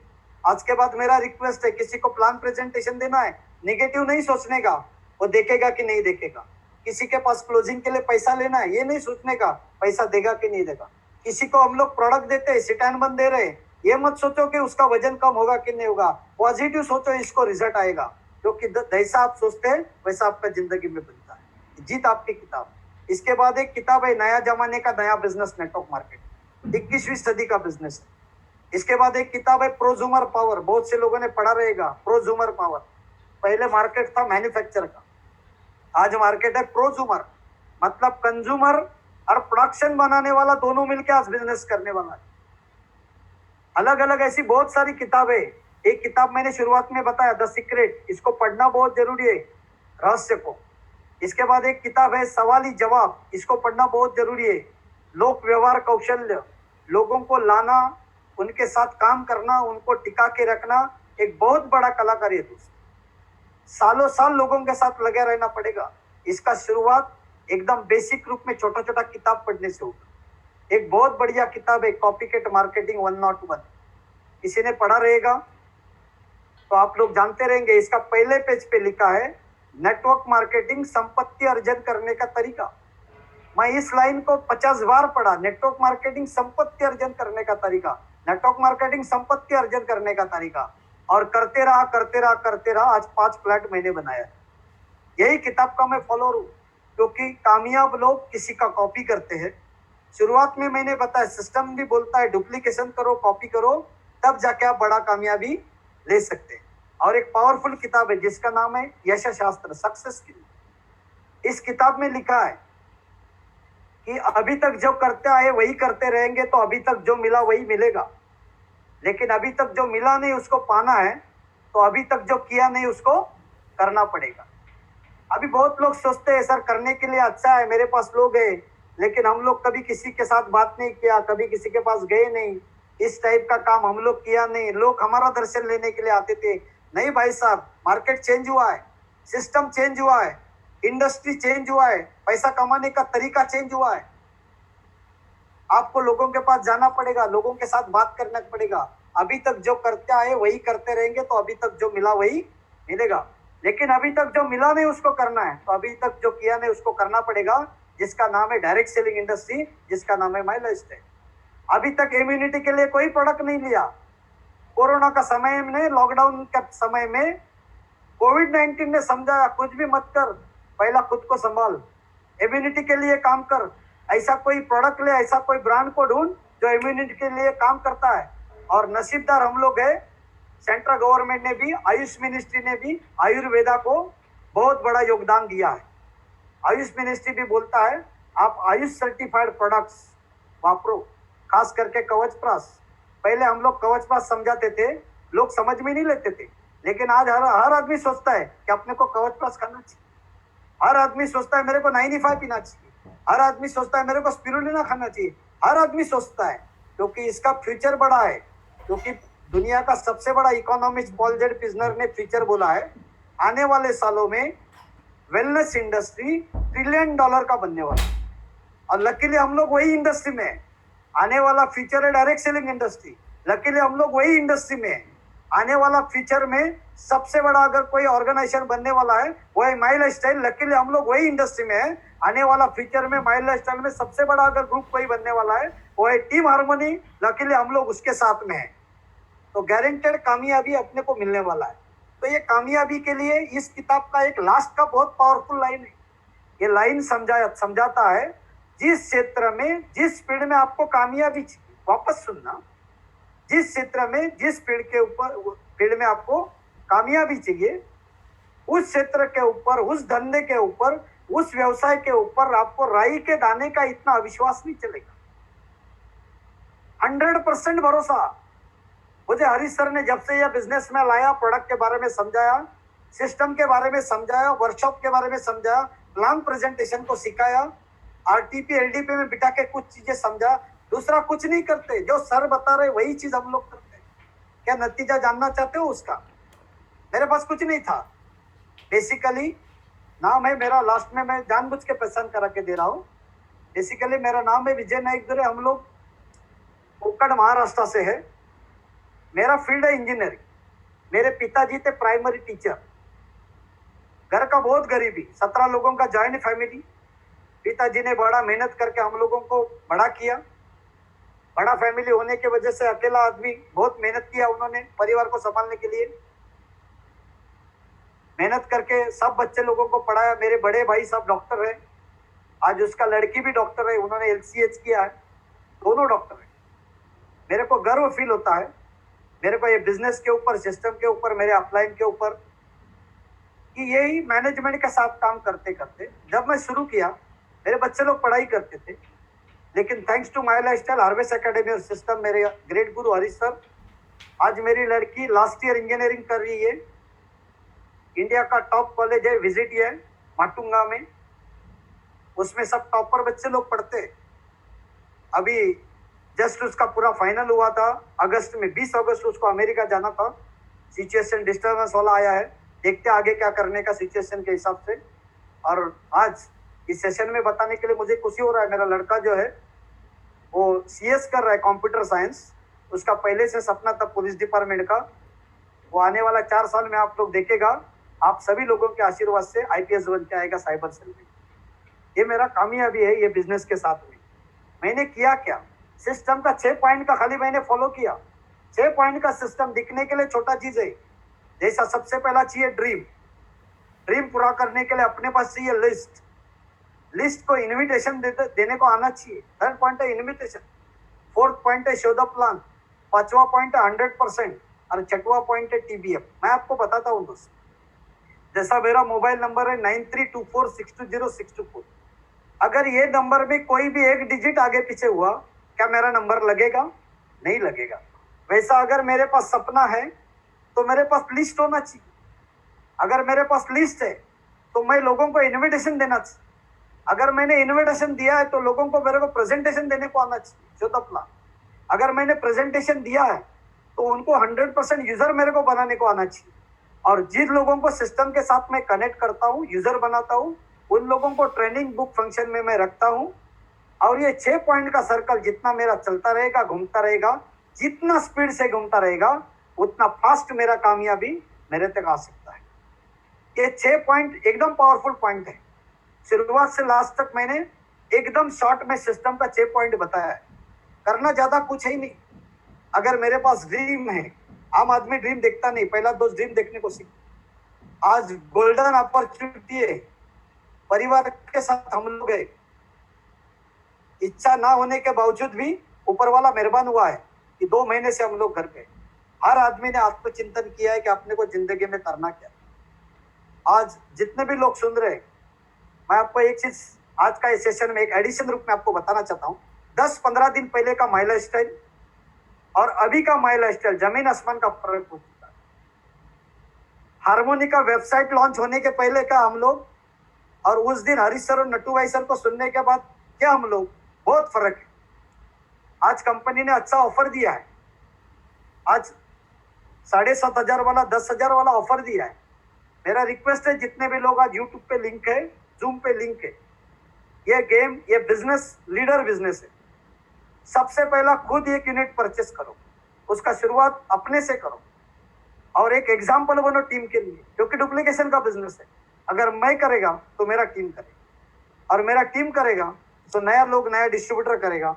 आज के बाद मेरा रिक्वेस्ट है, किसी को प्लान प्रेजेंटेशन देना है, नेगेटिव नहीं सोचने का, वो देखेगा कि नहीं देखेगा, किसी के पास क्लोजिंग के लिए पैसा लेना है, ये नहीं सोचने का पैसा देगा कि नहीं देगा। किसी को हम लोग प्रोडक्ट देते हैं, सिटान बन दे रहे हैं, ये मत सोचो कि उसका वजन कम होगा कि नहीं होगा, पॉजिटिव सोचो, इसको रिजल्ट आएगा। क्योंकि जैसा आप सोचते हैं वैसा आपका जिंदगी में बनता है। जीत आपकी किताब। इसके बाद एक किताब है नया जमाने का नया बिजनेस, नेटवर्क मार्केट, 21वीं सदी का बिजनेस है। इसके बाद एक किताब है प्रोजूमर पावर, बहुत से लोगों ने पढ़ा रहेगा प्रोजूमर पावर। पहले मार्केट था मैन्युफैक्चर का, आज मार्केट है प्रोजूमर, मतलब कंज्यूमर और प्रोडक्शन बनाने वाला दोनों मिलकर आज बिजनेस करने वाला है। अलग अलग ऐसी बहुत सारी किताबें। एक किताब मैंने शुरुआत में बताया द सीक्रेट, इसको पढ़ना बहुत जरूरी है, रहस्य को। इसके बाद एक किताब है सवाली जवाब, इसको पढ़ना बहुत जरूरी है। लोक व्यवहार कौशल्य, लोगों को लाना, उनके साथ काम करना, उनको टिका के रखना एक बहुत बड़ा कलाकारी है दोस्तों। सालों साल लोगों के साथ लगे रहना पड़ेगा। इसका शुरुआत एकदम बेसिक रूप में छोटा छोटा किताब पढ़ने से होगा। एक बहुत बढ़िया किताब है कॉपीकैट मार्केटिंग 101, किसी ने पढ़ा रहेगा तो आप लोग जानते रहेंगे। इसका पहले पेज पे लिखा है नेटवर्क मार्केटिंग संपत्ति अर्जन करने का तरीका। मैं इस लाइन को 50 बार पढ़ा, नेटवर्क मार्केटिंग संपत्ति अर्जन करने का तरीका, नेटवर्क मार्केटिंग संपत्ति अर्जन करने का तरीका, और करते रहा करते रहा करते रहा, आज 5 फ्लैट मैंने बनाया। यही किताब का मैं फॉलोअर हूँ, क्योंकि कामयाब लोग किसी का कॉपी करते हैं। शुरुआत में मैंने बताया सिस्टम भी बोलता है डुप्लीकेशन करो, कॉपी करो, तब जाके आप बड़ा कामयाबी ले सकते हैं। और एक पावरफुल किताब है जिसका नाम है यश शास्त्र, सक्सेस की। इस किताब में लिखा है कि अभी तक जो करते आए वही करते रहेंगे तो अभी तक जो मिला वही मिलेगा, लेकिन अभी तक जो मिला नहीं उसको पाना है, तो अभी तक जो किया नहीं उसको करना पड़ेगा। अभी बहुत लोग सोचते हैं सर करने के लिए अच्छा है, मेरे पास लोग हैं, लेकिन हम लोग कभी किसी के साथ बात नहीं किया, कभी किसी के पास गए नहीं, इस टाइप का काम हम लोग किया नहीं, लोग हमारा दर्शन लेने के लिए आते थे। नहीं भाई साहब, मार्केट चेंज हुआ है, सिस्टम चेंज हुआ है, इंडस्ट्री चेंज हुआ है, पैसा कमाने का तरीका चेंज हुआ है। आपको लोगों के पास जाना पड़ेगा, लोगों के साथ बात करना पड़ेगा। अभी तक जो करते आए वही करते रहेंगे तो अभी तक जो मिला वही मिलेगा, लेकिन अभी तक जो मिला नहीं उसको करना है, तो अभी तक जो किया नहीं उसको करना पड़ेगा, जिसका नाम है डायरेक्ट सेलिंग इंडस्ट्री, जिसका नाम है माई लाइफस्टाइल। अभी तक इम्यूनिटी के लिए कोई प्रोडक्ट नहीं लिया। कोरोना का समय में, लॉकडाउन के समय में कोविड-19 ने समझाया कुछ भी मत कर, पहला खुद को संभाल, इम्यूनिटी के लिए काम कर। ऐसा कोई प्रोडक्ट ले, ऐसा कोई ब्रांड को ढूंढ जो इम्यूनिटी के लिए काम करता है। और नसीबदार हम लोग है, सेंट्रल गवर्नमेंट ने भी, आयुष मिनिस्ट्री ने भी आयुर्वेदा को बहुत बड़ा योगदान दिया है। आयुष मिनिस्ट्री भी बोलता है आप आयुष सर्टिफाइड प्रोडक्ट्स वापरो, खास करके कवच प्राश। पहले हम लोग कवच प्राश समझाते थे, लोग समझ में नहीं लेते थे, लेकिन आज हर आदमी सोचता है कि अपने को कवच प्राश खाना चाहिए। हर आदमी सोचता है मेरे को 95 पीना चाहिए, हर आदमी सोचता है मेरे को स्पिरुलिना खाना चाहिए, हर आदमी सोचता है, क्योंकि इसका फ्यूचर बड़ा है। क्योंकि दुनिया का सबसे बड़ा इकोनॉमिस्ट पॉल जेड पिजनर ने फ्यूचर बोला है, आने वाले सालों में वेलनेस इंडस्ट्री $1 ट्रिलियन का बनने वाला है। और लकीली हम लोग वही इंडस्ट्री में है। आने वाला फ्यूचर है डायरेक्ट सेलिंग इंडस्ट्री, लकीली हम लोग वही इंडस्ट्री में है। आने वाला फ्यूचर में सबसे बड़ा अगर कोई ऑर्गेनाइजेशन बनने वाला है वो है माई लाइफस्टाइल, लकीली हम लोग वही इंडस्ट्री में है। आने वाला फ्यूचर में माई लाइफस्टाइल में सबसे बड़ा अगर ग्रुप कोई बनने वाला है वो है टीम हार्मनी, लकीली हम लोग उसके साथ में है। तो गारंटेड कामयाबी अपने को मिलने वाला है। तो ये कामयाबी के लिए इस किताब का एक लास्ट का बहुत पावरफुल लाइन है। ये लाइन समझाता है जिस क्षेत्र में, जिस फील्ड में आपको कामयाबी चाहिए, वापस सुनना, जिस क्षेत्र में, जिस फील्ड में आपको कामयाबी चाहिए, उस क्षेत्र के ऊपर, उस धंधे के ऊपर, उस व्यवसाय के ऊपर आपको राई के दाने का इतना अविश्वास नहीं चलेगा। 100% भरोसा। मुझे हरीश सर ने जब से यह बिजनेस में लाया, प्रोडक्ट के बारे में समझाया, सिस्टम के बारे में समझाया, वर्कशॉप के बारे में समझाया, प्लान प्रेजेंटेशन को सिखाया, आरटीपी एलडीपी में बिठा के कुछ चीजें समझा, दूसरा कुछ नहीं करते, जो सर बता रहे वही चीज हम लोग करते हैं। क्या नतीजा जानना चाहते हो उसका? मेरे पास कुछ नहीं था, बेसिकली नाम है मेरा, लास्ट में मैं जानबूझ के पहचान करा के दे रहा हूँ। बेसिकली मेरा नाम है विजय नाइक दुरे, हम लोग कोकण महाराष्ट्र से है। मेरा फील्ड है इंजीनियरिंग, मेरे पिताजी थे प्राइमरी टीचर। घर का बहुत गरीबी, 17 लोगों का जॉइंट फैमिली। पिताजी ने बड़ा मेहनत करके हम लोगों को बड़ा किया। बड़ा फैमिली होने की वजह से अकेला आदमी बहुत मेहनत किया उन्होंने परिवार को संभालने के लिए। मेहनत करके सब बच्चे लोगों को पढ़ाया। मेरे बड़े भाई सब डॉक्टर है, आज उसका लड़की भी डॉक्टर है, उन्होंने LCH किया है, दोनों डॉक्टर है। मेरे को गर्व फील होता है, मेरे को ये बिजनेस के ऊपर, सिस्टम के ऊपर, मेरे अपलाइन के ऊपर, कि यही मैनेजमेंट के साथ काम करते करते जब मैं शुरू किया, मेरे बच्चे लोग पढ़ाई करते थे, लेकिन thanks to my lifestyle, Harvest Academy और सिस्टम, मेरे ग्रेट गुरु हरीश सर, आज मेरी लड़की लास्ट ईयर इंजीनियरिंग कर रही है। इंडिया का टॉप कॉलेज है, विजिट है माटुंगा में, उसमें सब टॉपर बच्चे लोग पढ़ते हैं। अभी जस्ट उसका पूरा फाइनल हुआ था अगस्त में, 20 अगस्त उसको अमेरिका जाना था। सिचुएशन डिस्टर्बेंस वाला आया है, देखते आगे क्या करने का सिचुएशन के हिसाब से। और आज इस सेशन में बताने के लिए मुझे खुशी हो रहा है, मेरा लड़का जो है वो CS कर रहा है, कंप्यूटर साइंस। उसका पहले से सपना था पुलिस डिपार्टमेंट का, वो आने वाला 4 साल में आप लोग देखेगा, आप सभी लोगों के आशीर्वाद से IPS बन के आएगा साइबर सेल में। ये मेरा कामयाबी है, ये बिजनेस के साथ में। मैंने किया क्या, सिस्टम का 6 पॉइंट का खाली मैंने फॉलो किया। 6 पॉइंट का सिस्टम दिखने के लिए छोटा चीज है, जैसा सबसे पहला चाहिए ड्रीम पूरा करने के लिए अपने पास चाहिए लिस्ट को इन्विटेशन देने को आना चाहिए। 3rd पॉइंट है इन्विटेशन, 4th पॉइंट है शो द प्लान, 5वां पॉइंट है 100% और 6वां पॉइंट है TBF। मैं आपको बताता हूँ दोस्तों, जैसा मेरा मोबाइल नंबर है 9324620624, अगर ये नंबर में कोई भी एक डिजिट आगे पीछे हुआ, क्या मेरा नंबर लगेगा? नहीं लगेगा। वैसा अगर मेरे पास सपना है तो मेरे पास लिस्ट होना चाहिए। अगर मेरे पास लिस्ट है तो मैं लोगों को इन्विटेशन देना चाहिए। अगर मैंने इन्विटेशन दिया है तो लोगों को मेरे को प्रेजेंटेशन देने को आना चाहिए, जो द प्लान। अगर मैंने प्रेजेंटेशन दिया है तो उनको 100% यूजर मेरे को बनाने को आना चाहिए। और जिन लोगों को सिस्टम के साथ मैं कनेक्ट करता हूँ, यूजर बनाता हूँ, उन लोगों को ट्रेनिंग बुक फंक्शन में मैं रखता हूँ। और ये 6 पॉइंट का सर्कल जितना मेरा चलता रहेगा, घूमता रहेगा, जितना स्पीड से घूमता रहेगा, उतना फास्ट मेरा कामयाबी मेरे तक आ सकता है। ये 6 पॉइंट एकदम पावरफुल पॉइंट है। शुरुआत से लास्ट तक मैंने एकदम शॉर्ट में सिस्टम का 6 पॉइंट बताया है। करना ज्यादा कुछ है ही नहीं। अगर मेरे पास ड्रीम है, आम आदमी ड्रीम देखता नहीं, पहला दोस्त ड्रीम देखने को सीख। आज गोल्डन अपॉर्चुनिटी है, परिवार के साथ हम लोग गए, इच्छा ना होने के बावजूद भी ऊपर वाला मेहरबान हुआ है कि 2 महीने से हम लोग घर पे। हर आदमी ने आत्मचिंतन किया है कि अपने को जिंदगी में करना क्या। आज जितने भी लोग सुन रहे हैं, मैं आपको एक चीज आज का इस सेशन में एक एडिशन रूप में आपको बताना चाहता हूँ। 10-15 दिन पहले का माई लाइफस्टाइल और अभी का माई लाइफस्टाइल जमीन आसमान का फर्क हो चुका है। हार्मोनी का वेबसाइट लॉन्च होने के पहले का हम लोग, और उस दिन हरीश सर और नट्टू भाई सर को सुनने के बाद क्या हम लोग, बहुत फर्क है। आज कंपनी ने अच्छा ऑफर दिया है। आज 7,500 वाला 10,000 वाला ऑफर दिया है। मेरा रिक्वेस्ट है, जितने भी लोग, आज यूट्यूब पे लिंक है, जूम पे लिंक है, ये गेम, ये बिजनेस लीडर बिजनेस है। सबसे पहला खुद 1 यूनिट परचेस करो, उसका शुरुआत अपने से करो और एक एग्जाम्पल बनो टीम के लिए, क्योंकि डुप्लीकेशन का बिजनेस है। अगर मैं करेगा तो मेरा टीम करेगा, और मेरा टीम करेगा तो नया लोग, नया डिस्ट्रीब्यूटर करेगा,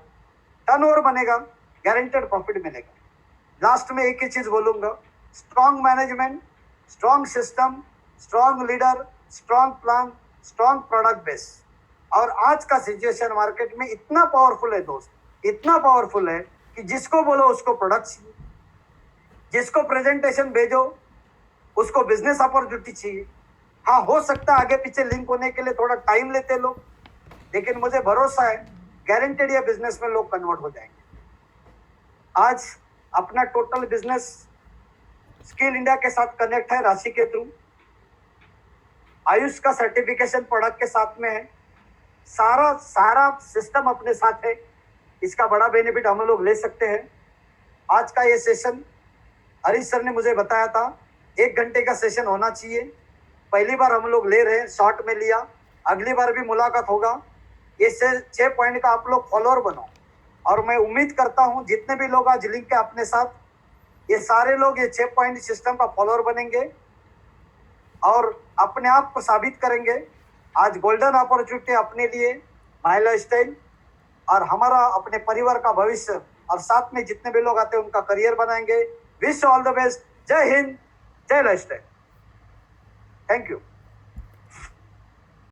टर्नओवर बनेगा, गारंटेड प्रॉफिट मिलेगा। लास्ट में एक ही चीज बोलूंगा, strong management, strong system, strong leader, strong plan, strong product base. और आज का सिचुएशन मार्केट में इतना पावरफुल है दोस्त, इतना पावरफुल है कि जिसको बोलो उसको प्रोडक्ट चाहिए, जिसको प्रेजेंटेशन भेजो उसको बिजनेस अपॉर्चुनिटी चाहिए। हाँ, हो सकता है आगे पीछे लिंक होने के लिए थोड़ा टाइम लेते लोग, लेकिन मुझे भरोसा है गारंटेड ये बिजनेस में लोग कन्वर्ट हो जाएंगे। आज अपना टोटल बिजनेस स्किल इंडिया के साथ कनेक्ट है, राशि के थ्रू। आयुष का सर्टिफिकेशन प्रोडक्ट के साथ में है, सारा सिस्टम अपने साथ है। इसका बड़ा बेनिफिट हम लोग ले सकते हैं। आज का ये सेशन हरीश सर ने मुझे बताया था 1 घंटे का सेशन होना चाहिए। पहली बार हम लोग ले रहे हैं, शॉर्ट में लिया, अगली बार भी मुलाकात होगा। ये 6 पॉइंट का आप लोग फॉलोअर बनो, और मैं उम्मीद करता हूं जितने भी लोग आज लिंक है अपने साथ, ये सारे लोग ये 6 पॉइंट सिस्टम का फॉलोअर बनेंगे। और अपने आप को साबित करेंगे। आज गोल्डन अपॉर्चुनिटी अपने लिए, माई लाइफस्टाइल और हमारा अपने परिवार का भविष्य और साथ में जितने भी लोग आते हैं उनका करियर बनाएंगे। Wish all the best. जय हिंद, जय लाइफस्टाइल। Thank you.